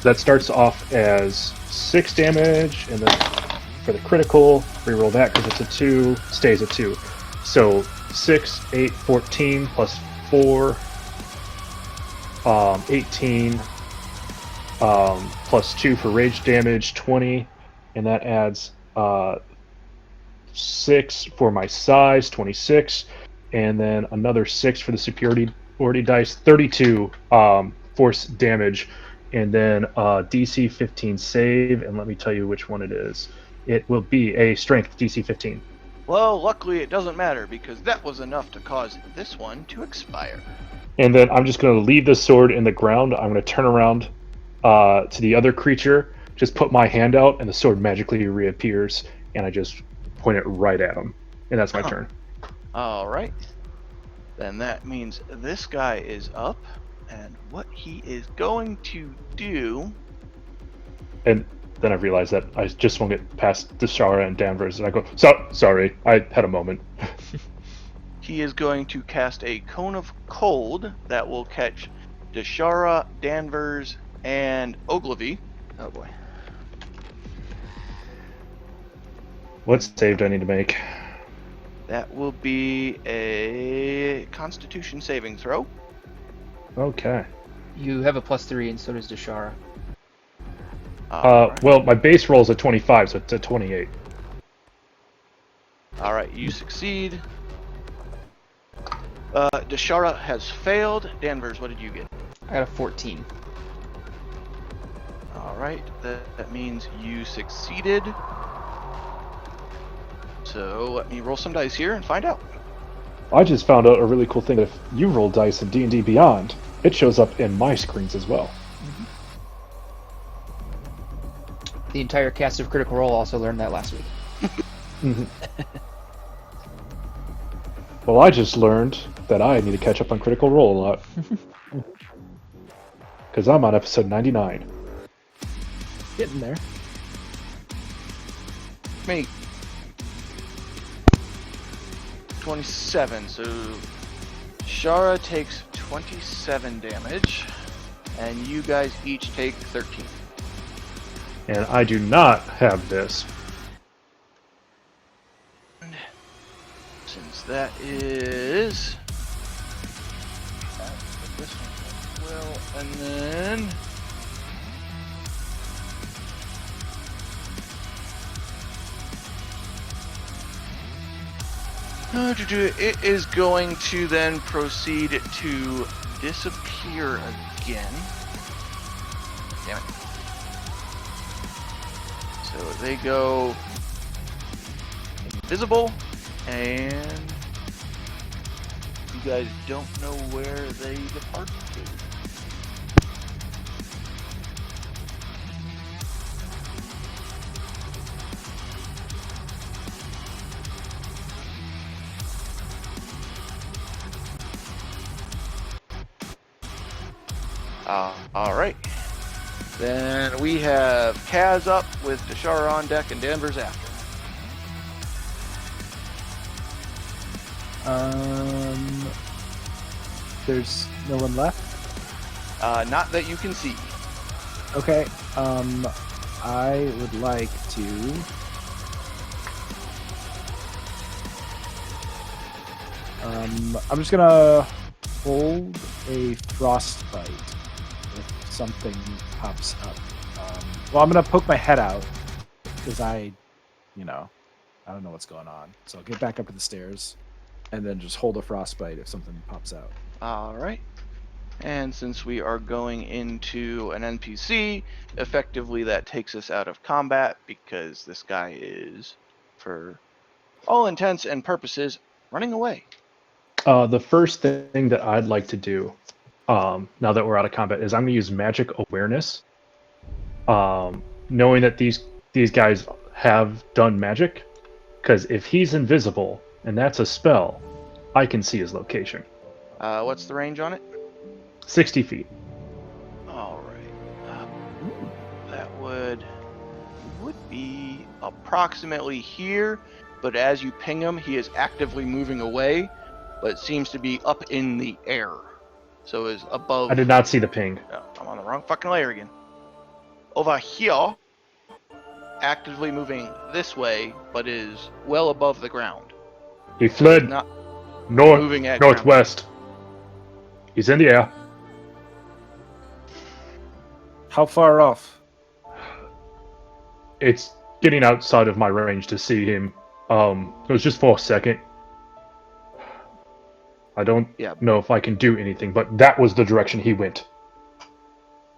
That starts off as 6 damage, and then for the critical, reroll that because it's a 2, stays a 2. So 6, 8, 14, plus 4, 18, plus 2 for rage damage, 20, and that adds 6 for my size, 26, and then another 6 for the superiority dice, 32 force damage. And then DC 15 save, and let me tell you which one it is. It will be a strength DC 15. Well, luckily it doesn't matter, because that was enough to cause this one to expire. And then I'm just going to leave the sword in the ground. I'm going to turn around to the other creature, just put my hand out, and the sword magically reappears, and I just point it right at him. And that's my turn. Alright. Then that means this guy is up. And what he is going to do... And then I realized that I just won't get past Dashara and Danvers, and I go, sorry, I had a moment. He is going to cast a Cone of Cold that will catch Dashara, Danvers, and Ogilvy. Oh boy. What save do I need to make? That will be a Constitution saving throw. Okay. You have a +3, and so does Dashara. Well, my base roll is a 25, so it's a 28. Alright, you succeed. Dashara has failed. Danvers, what did you get? I got a 14. Alright, that means you succeeded. So let me roll some dice here and find out. I just found out a really cool thing. If you roll dice in D&D Beyond, it shows up in my screens as well. The entire cast of Critical Role also learned that last week. Well, I just learned that I need to catch up on Critical Role a lot. Because I'm on episode 99. Getting there. Me. 27, so Shara takes 27 damage, and you guys each take 13. And I do not have this. Since that is... this one as well, and then... it is going to then proceed to disappear again. Damn it. So they go invisible, and you guys don't know where they depart to. Alright. Then we have Kaz up with Deshara on deck and Danvers after. There's no one left. Not that you can see. Okay. I would like to. I'm just gonna hold a frostbite if something pops up. Well, I'm gonna poke my head out because I don't know what's going on. So I'll get back up to the stairs and then just hold a frostbite if something pops out. Alright. And since we are going into an NPC, effectively that takes us out of combat because this guy is, for all intents and purposes, running away. The first thing that I'd like to do, now that we're out of combat, is I'm going to use magic awareness. Knowing that these guys have done magic, because if he's invisible and that's a spell, I can see his location. What's the range on it? 60 feet. Alright. That would be approximately here, but as you ping him, he is actively moving away, but seems to be up in the air. So is above... I did not see the ping. Oh, I'm on the wrong fucking layer again. Over here, actively moving this way, but is well above the ground. He fled Not north, moving at northwest. He's in the air. How far off? It's getting outside of my range to see him. It was just for a second. I don't know if I can do anything, but that was the direction he went.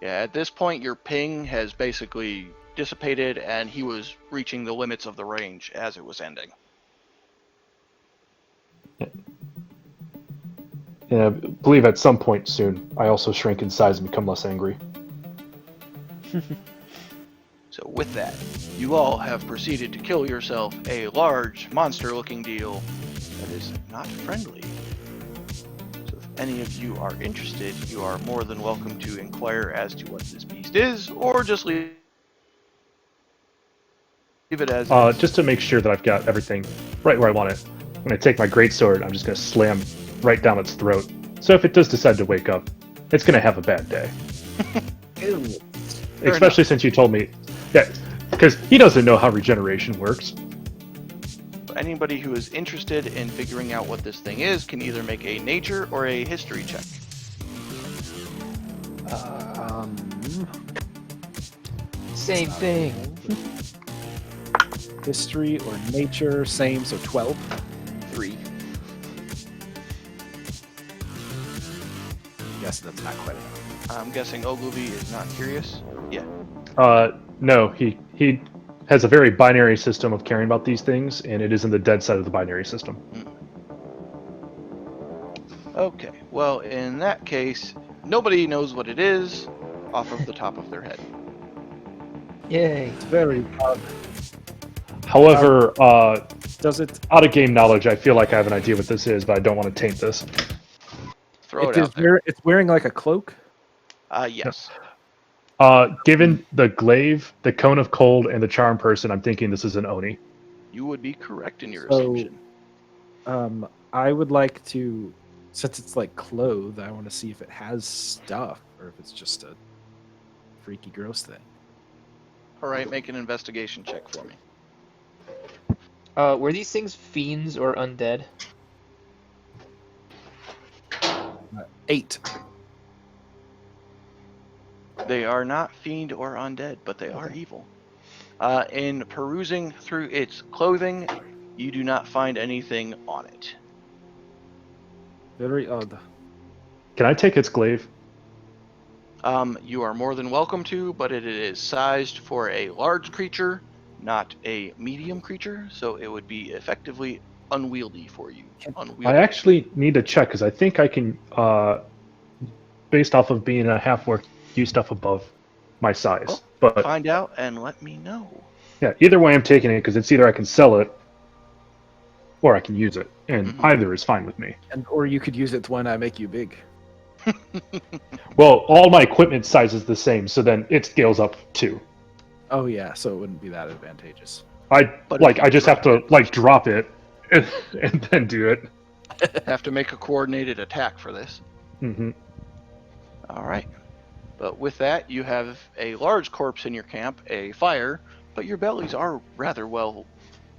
Yeah, at this point, your ping has basically dissipated, and he was reaching the limits of the range as it was ending. And I believe at some point soon, I also shrink in size and become less angry. So with that, you all have proceeded to kill yourself a large, monster-looking deal that is not friendly. So if any of you are interested, you are more than welcome to inquire as to what this beast is, or just leave it as is. Just to make sure that I've got everything right where I want it, when I take my greatsword, I'm just going to slam right down its throat. So if it does decide to wake up, it's going to have a bad day. Especially since you told me... Yeah, because he doesn't know how regeneration works. Anybody who is interested in figuring out what this thing is can either make a nature or a history check. Same thing. History or nature, same, so 12. 3. Yes, that's not quite enough. I'm guessing Ogilvy is not curious. Yeah. No, he has a very binary system of caring about these things, and it is in the dead side of the binary system. Okay, well, in that case, nobody knows what it is off of the top of their head. Yay! It's very odd. However, Does it? out of game knowledge, I feel like I have an idea what this is, but I don't want to taint this. Throw it out there. It's wearing like a cloak. Yes. Given the glaive, the cone of cold, and the charm person, I'm thinking this is an Oni. You would be correct in your So- assumption. I would like to, since it's like clothes, I want to see if it has stuff or if it's just a freaky gross thing. All right, make an investigation check for me. Were these things fiends or undead? 8. They are not fiend or undead, but they are evil. In perusing through its clothing, you do not find anything on it. Very odd. Can I take its glaive? You are more than welcome to, but it is sized for a large creature, not a medium creature, so it would be effectively unwieldy for you. Unwieldy. I actually need to check because I think I can, based off of being a half-orc, use stuff above my size. Well, But find out and let me know. yeah, either way, I'm taking it because it's either I can sell it or I can use it, and Mhm. either is fine with me. Or you could use it when I make you big. Well, all my equipment size is the same, so then it scales up too. Oh yeah, so it wouldn't be that advantageous. But if I you just have to drop it and then do it. have to make a coordinated attack for this. Hmm. All right. But with that, you have a large corpse in your camp, a fire, but your bellies are rather well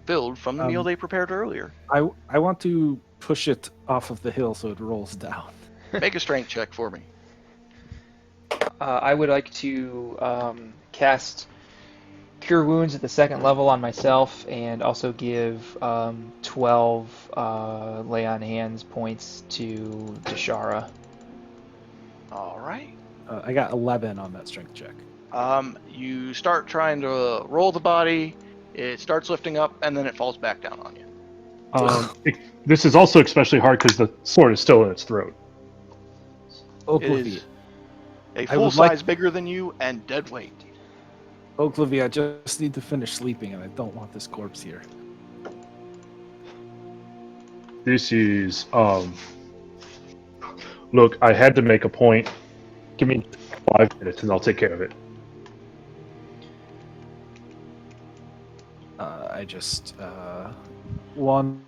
filled from the meal they prepared earlier. I want to push it off of the hill so it rolls down. Make a strength check for me. I would like to cast Cure Wounds at the 2nd level on myself, and also give 12 Lay on Hands points to Deshara. All right. I got 11 on that strength check. You start trying to roll the body. It starts lifting up, and then it falls back down on you. This is also especially hard because the sword is still in its throat. It is a I full would like- size bigger than you and dead weight. Oaklivy, I just need to finish sleeping, and I don't want this corpse here. This is look, I had to make a point. Give me 5 minutes and I'll take care of it. I just wander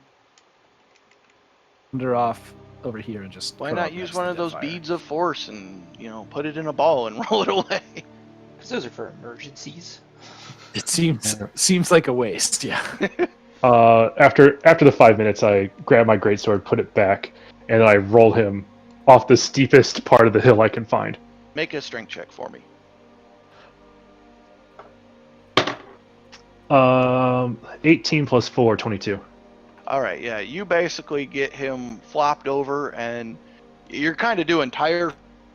off over here and just. Why put not out use next one to of the those fire. beads of force and, put it in a ball and roll it away? Because those are for emergencies. It seems like a waste. Yeah. After the 5 minutes, I grab my greatsword, put it back, and I roll him off the steepest part of the hill I can find. Make a strength check for me. 18 plus 4, 22. All right, yeah, you basically get him flopped over, and you're kind of doing tire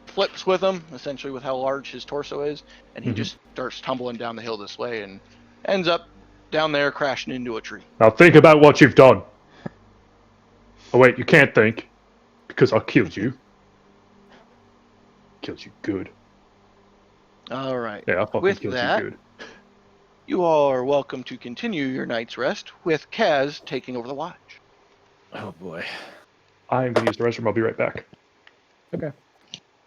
flips with him, essentially with how large his torso is, and he just starts tumbling down the hill this way and ends up down there crashing into a tree. Now think about what you've done. Oh wait, you can't think, because I killed you. Killed you good. All right. Yeah, I fucking With killed that, you good. you all are welcome to continue your night's rest with Kaz taking over the watch. Oh boy. I'm gonna use the restroom. I'll be right back. Okay.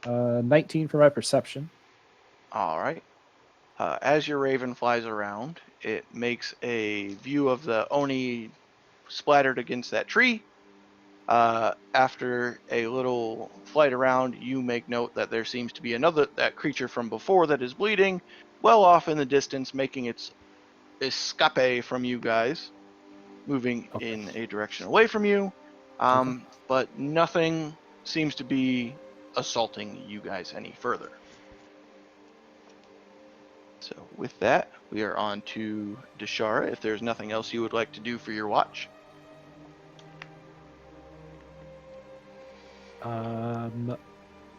19 for my perception. All right. As your raven flies around, it makes a view of the Oni splattered against that tree. After a little flight around, you make note that there seems to be that creature from before that is bleeding, well off in the distance, making its escape from you guys, moving in a direction away from you. But nothing seems to be assaulting you guys any further. So with that, we are on to Deshara. If there's nothing else you would like to do for your watch.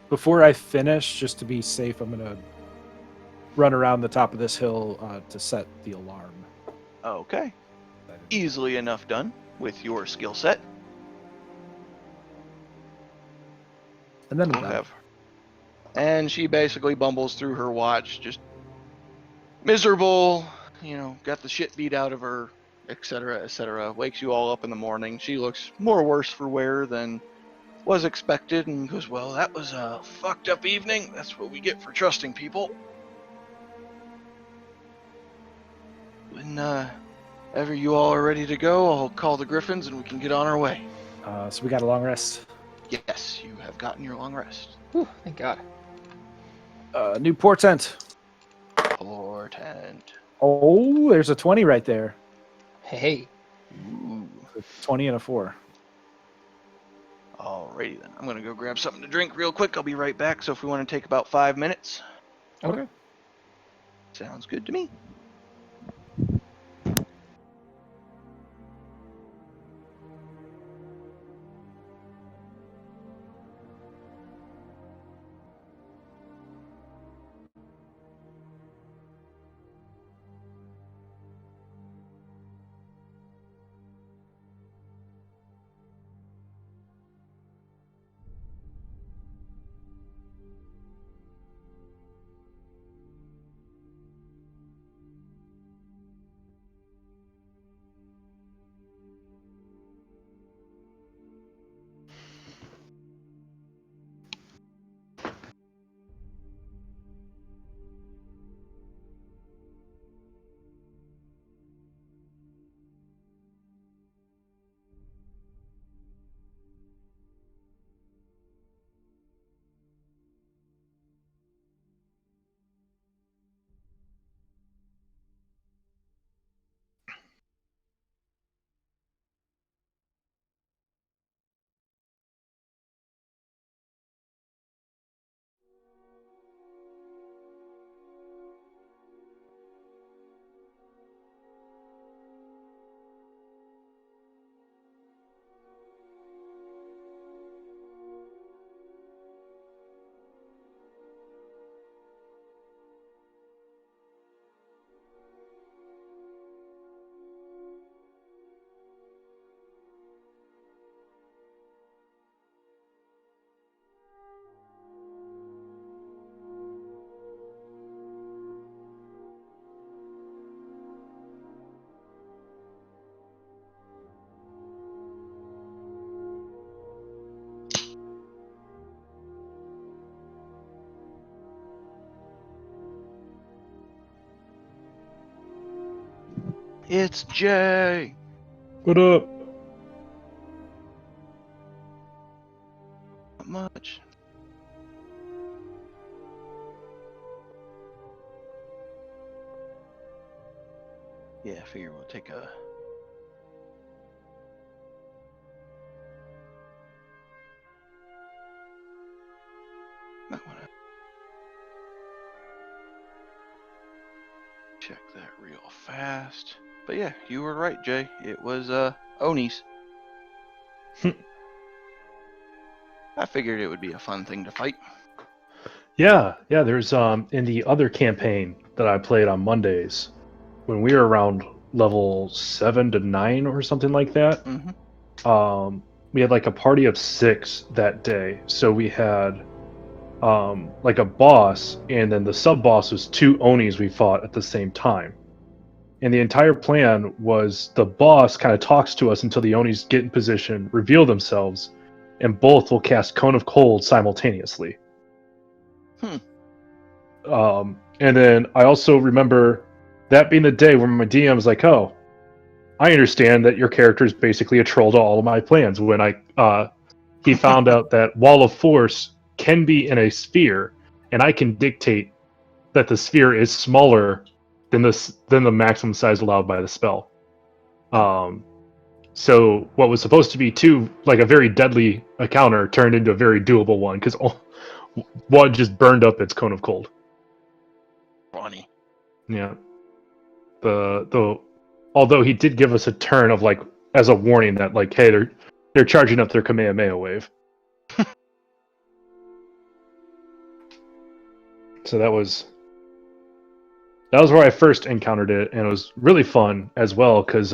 Before I finish, just to be safe, I'm gonna run around the top of this hill to set the alarm. Okay. Easily enough done with your skill set. And then We'll have. And she basically bumbles through her watch, just miserable, got the shit beat out of her, etc., etc. Wakes you all up in the morning. She looks more worse for wear than was expected and goes, well, that was a fucked up evening. That's what we get for trusting people. Whenever you all are ready to go, I'll call the Griffins and we can get on our way. So we got a long rest. Yes, you have gotten your long rest. Whew, thank God. New portent. Portent. Oh, there's a 20 right there. Hey. Ooh. A 20 and a 4. Alrighty then. I'm going to go grab something to drink real quick. I'll be right back. So if we want to take about 5 minutes. Okay. Sounds good to me. It's Jay. What up? Not much. Yeah, I figure we'll take a... Might want to check that real fast. But yeah, you were right, Jay. It was Onis. I figured it would be a fun thing to fight. Yeah. There's in the other campaign that I played on Mondays, when we were around level 7 to 9 or something like that. Mm-hmm. We had like a party of 6 that day. So we had like a boss, and then the sub boss was 2 Onis we fought at the same time. And the entire plan was the boss kind of talks to us until the Onis get in position, reveal themselves, and both will cast Cone of Cold simultaneously. And then I also remember that being the day when my DM was like, "Oh, I understand that your character is basically a troll to all of my plans." When he found out that Wall of Force can be in a sphere, and I can dictate that the sphere is smaller than the maximum size allowed by the spell. So what was supposed to be a very deadly encounter turned into a very doable one because one just burned up its Cone of Cold. Funny. Yeah. Although he did give us a turn of like as a warning that like, hey, they're charging up their Kamehameha wave. So that was that was where I first encountered it, and it was really fun as well because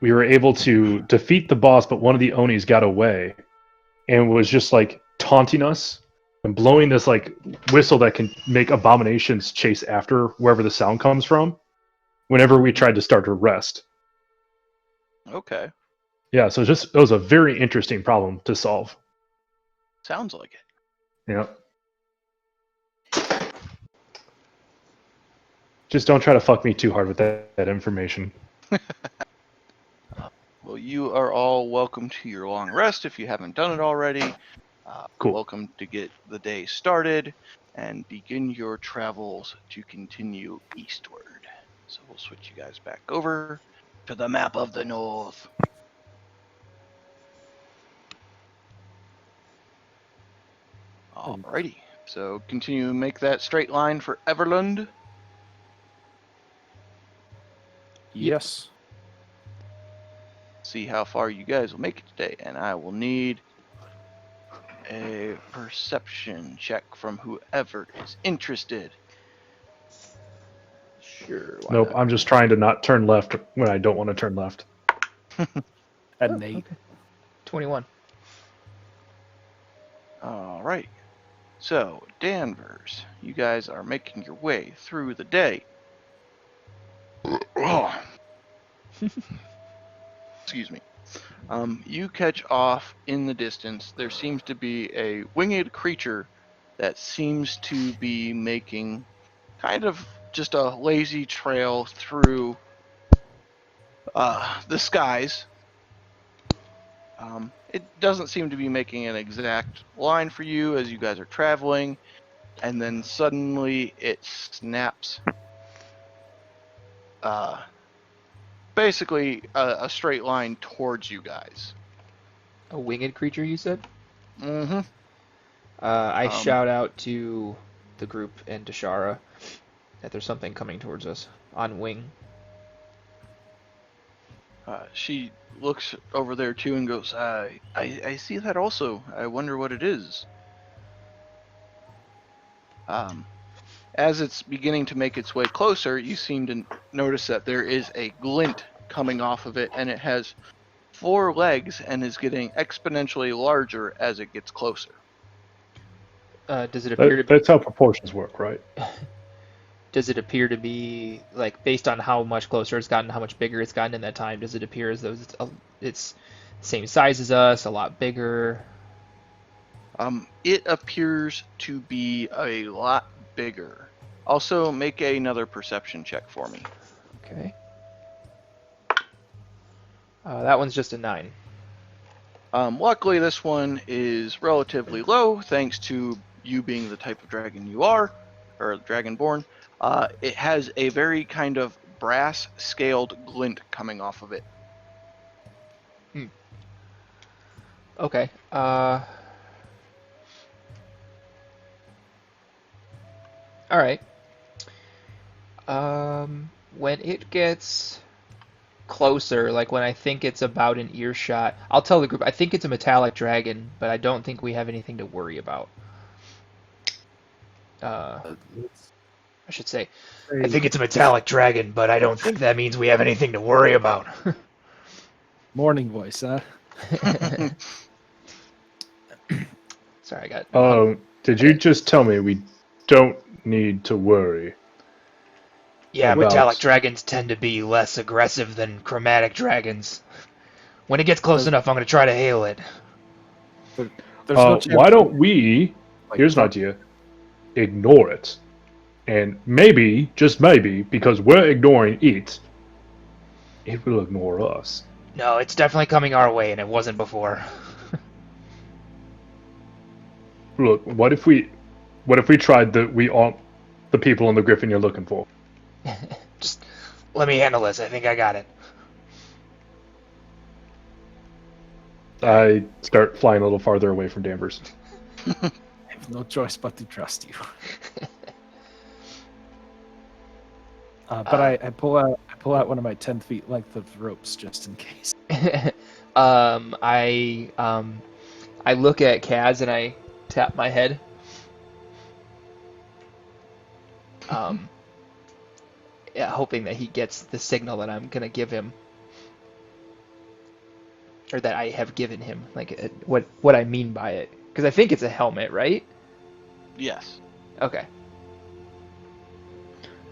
we were able to defeat the boss, but one of the Onis got away and was just like taunting us and blowing this like whistle that can make abominations chase after wherever the sound comes from whenever we tried to start to rest. Okay. Yeah, so it was a very interesting problem to solve. Sounds like it. Yeah. Just don't try to fuck me too hard with that information. Well, you are all welcome to your long rest if you haven't done it already. Cool. Welcome to get the day started and begin your travels to continue eastward. So we'll switch you guys back over to the map of the north. Alrighty. So continue to make that straight line for Everlund. Yes. See how far you guys will make it today, and I will need a perception check from whoever is interested. Sure. Why Nope, not? I'm just trying to not turn left when I don't want to turn left. At Oh, an 8. okay. 21. All right. So, Danvers, you guys are making your way through the day. Excuse me. You catch off in the distance. There seems to be a winged creature that seems to be making kind of just a lazy trail through the skies. It doesn't seem to be making an exact line for you as you guys are traveling, and then suddenly it snaps. Basically a straight line towards you guys. A winged creature, you said? Mm-hmm. I shout out to the group and to Shara that there's something coming towards us on wing. She looks over there too and goes, I see that also. I wonder what it is. As it's beginning to make its way closer, you seem to notice that there is a glint coming off of it, and it has 4 legs and is getting exponentially larger as it gets closer. Does it appear to be, That's how proportions work, right? does it appear to be like based on how much closer it's gotten, how much bigger it's gotten in that time? Does it appear as though it's same size as us, a lot bigger? It appears to be a lot bigger. Also, make another perception check for me. Okay. That one's just a 9. Luckily, this one is relatively low, thanks to you being the type of dragon you are, or dragonborn. It has a very kind of brass-scaled glint coming off of it. Okay. All right. When it gets closer, like when I think it's about an earshot, I'll tell the group, I think it's a metallic dragon, but I don't think we have anything to worry about. I should say, I think it's a metallic dragon, but I don't think that means we have anything to worry about. Morning voice, huh? Sorry, I got. Oh, did you just tell me we don't need to worry? Yeah, about- metallic dragons tend to be less aggressive than chromatic dragons. When it gets close enough, I'm going to try to hail it. There's no chance Why don't we, like, here's an idea, ignore it. And maybe, just maybe, because we're ignoring it, it will ignore us. No, it's definitely coming our way, and it wasn't before. Look, what if we tried the people on the griffin you're looking for? Just let me handle this. I think I got it. I start flying a little farther away from Danvers. I have no choice but to trust you. But I pull out one of my 10 feet length of ropes just in case. I look at Kaz and I tap my head. Yeah, hoping that he gets the signal that I'm gonna give him, or that I have given him, like what I mean by it, because I think it's a helmet, right? Yes. Okay.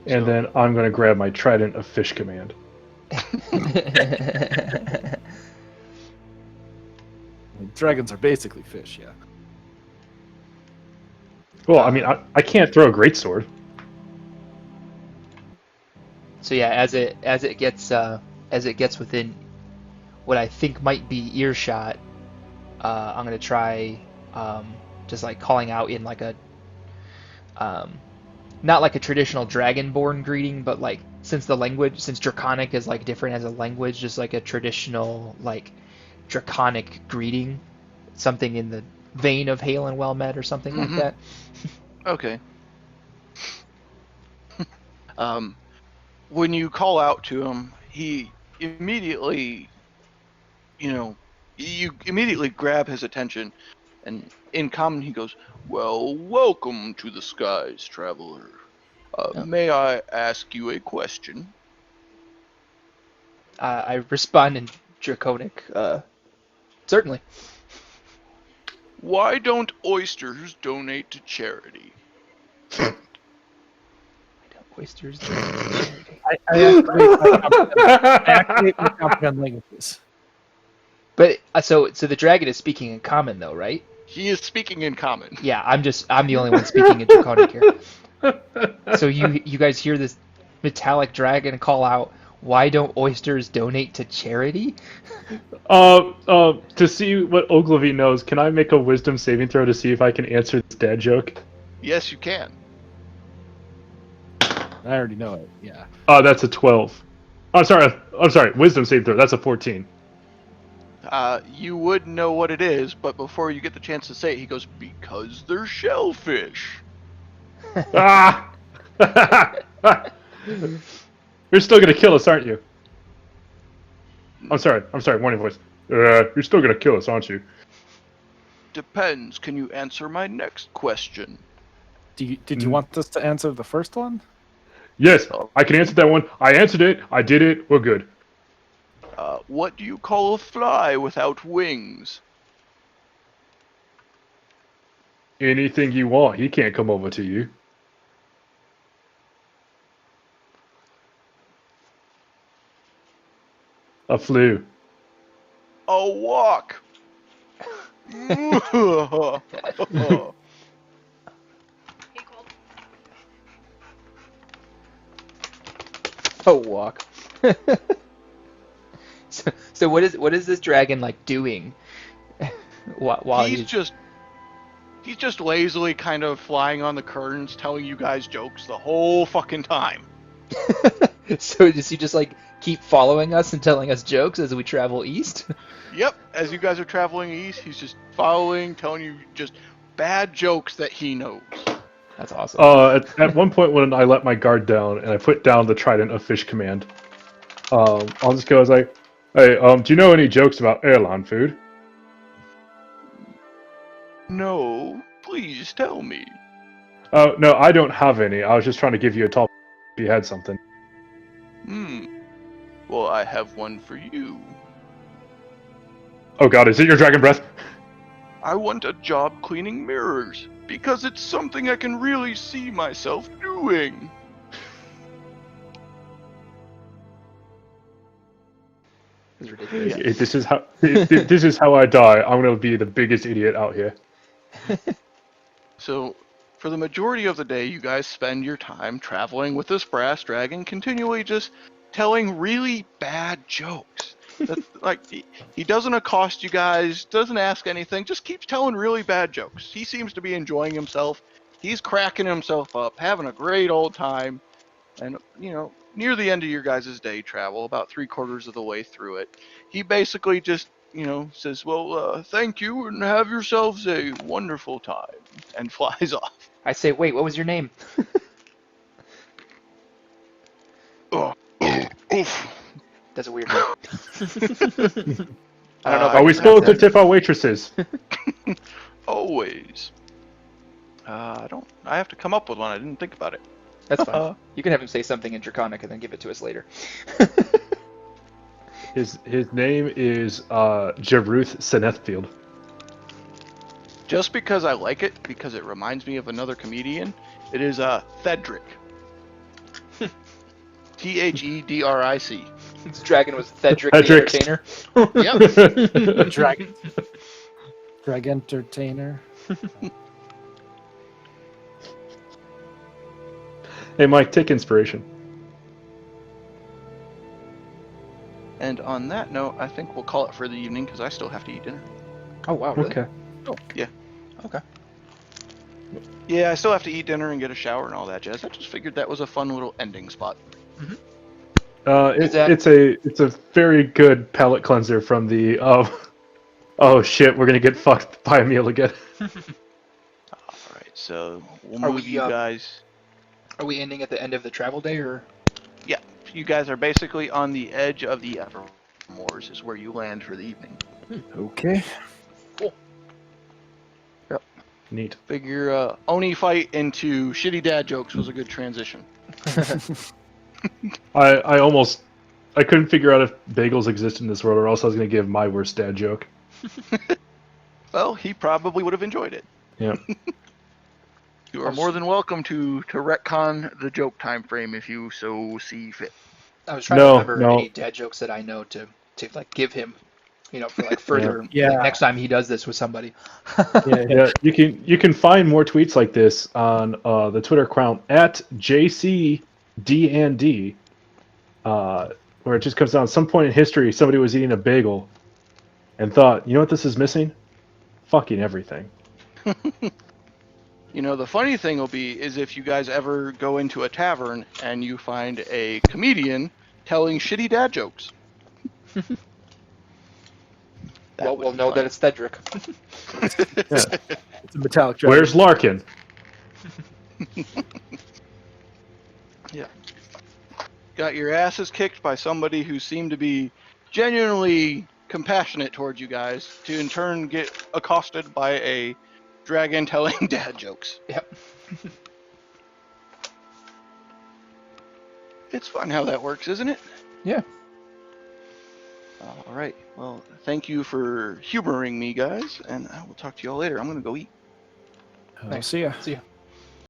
And So- then I'm going to grab my trident of fish command. Dragons are basically fish, yeah. Well, I mean, I can't throw a greatsword. So yeah, as it gets within what I think might be earshot, I'm gonna try just like calling out in like a um, not like a traditional dragonborn greeting, but like since Draconic is like different as a language, just like a traditional like Draconic greeting, something in the vein of Hail and Well Met or something like Mhm. that. Okay. When you call out to him, he immediately, you immediately grab his attention, and in common he goes, "Well, welcome to the skies, traveler. Oh. May I ask you a question?" I respond in Draconic, certainly. Why don't oysters donate to charity? Oysters donate to charity. I activate my comprehend languages. But so the dragon is speaking in common though, right? He is speaking in common. Yeah, I'm the only one speaking in Draconic here. So you guys hear this metallic dragon call out, "Why don't oysters donate to charity?" To see what Ogilvy knows, can I make a wisdom saving throw to see if I can answer this dad joke? Yes, you can. I already know it, yeah. That's a 12. I'm sorry, wisdom saving throw, that's a 14. You would know what it is, but before you get the chance to say it, he goes, "Because they're shellfish." Ah! You're still gonna kill us, aren't you? I'm sorry, warning voice. You're still gonna kill us, aren't you? Depends. Can you answer my next question? Did you want us to answer the first one? Yes, I can answer that one. I answered it, I did it, we're good. What do you call a fly without wings? Anything you want, he can't come over to you. A flu. A walk. Oh, walk. So what is this dragon like doing while he's just lazily kind of flying on the curtains, telling you guys jokes the whole fucking time. So does he just like keep following us and telling us jokes as we travel east? Yep, as you guys are traveling east, he's just following, telling you just bad jokes that he knows. That's awesome. At one point when I let my guard down and I put down the trident of fish command, I'll just go, I was like, hey, do you know any jokes about airline food? No, please tell me. Oh, no, I don't have any. I was just trying to give you a top if you had something. Well, I have one for you. Oh god, is it your dragon breath? I want a job cleaning mirrors, because it's something I can really see myself doing. It's ridiculous. Yeah. This is how I die. I'm gonna be the biggest idiot out here. So, for the majority of the day, you guys spend your time traveling with this brass dragon, continually just telling really bad jokes. Like, he doesn't accost you guys, doesn't ask anything, just keeps telling really bad jokes. He seems to be enjoying himself. He's cracking himself up, having a great old time. And, near the end of your guys' day travel, about 3/4 of the way through it, he basically just, says, well, thank you and have yourselves a wonderful time, and flies off. I say, wait, what was your name? Oh, oof. That's a weird name. I don't know if I Are can we pronounce supposed to that. tip our waitresses? Always. I have to come up with one. I didn't think about it. That's fine. You can have him say something in Draconic and then give it to us later. His name is Jaruth Senethfield. Just because I like it, because it reminds me of another comedian, it is Thedric. Thedric. This dragon was Thedric Thedric. the Entertainer. Dragon. Drag entertainer. Hey, Mike, take inspiration. And on that note, I think we'll call it for the evening because I still have to eat dinner. Oh, wow, really? Okay. Okay. Yeah, I still have to eat dinner and get a shower and all that jazz. I just figured that was a fun little ending spot. Is that- It's a very good palate cleanser from the oh shit, we're gonna get fucked by a meal again. All right, so we'll Are move we, you guys. Are we ending at the end of the travel day, or? Yeah, you guys are basically on the edge of the Evermoors, is where you land for the evening. Okay. Neat. Figure Oni fight into shitty dad jokes was a good transition. I couldn't figure out if bagels exist in this world, or else I was gonna give my worst dad joke. Well, he probably would have enjoyed it. Yeah. You are more than welcome to retcon the joke time frame if you so see fit. I was trying to remember any dad jokes that I know to like give him, for like further. Yeah. Like, next time he does this with somebody. Yeah, you can find more tweets like this on the Twitter account at JCDND, where it just comes down. At some point in history, somebody was eating a bagel and thought, you know what this is missing? Fucking everything. The funny thing will be is if you guys ever go into a tavern and you find a comedian telling shitty dad jokes. Well, we'll know that it's Thedric. Yeah. It's a metallic dragon. Where's Larkin? Yeah. Got your asses kicked by somebody who seemed to be genuinely compassionate towards you guys, to in turn get accosted by a dragon telling dad jokes. Yep. It's fun how that works, isn't it? Yeah. All right. Well, thank you for humoring me, guys, and I will talk to you all later. I'm going to go eat. I'll see ya. See ya.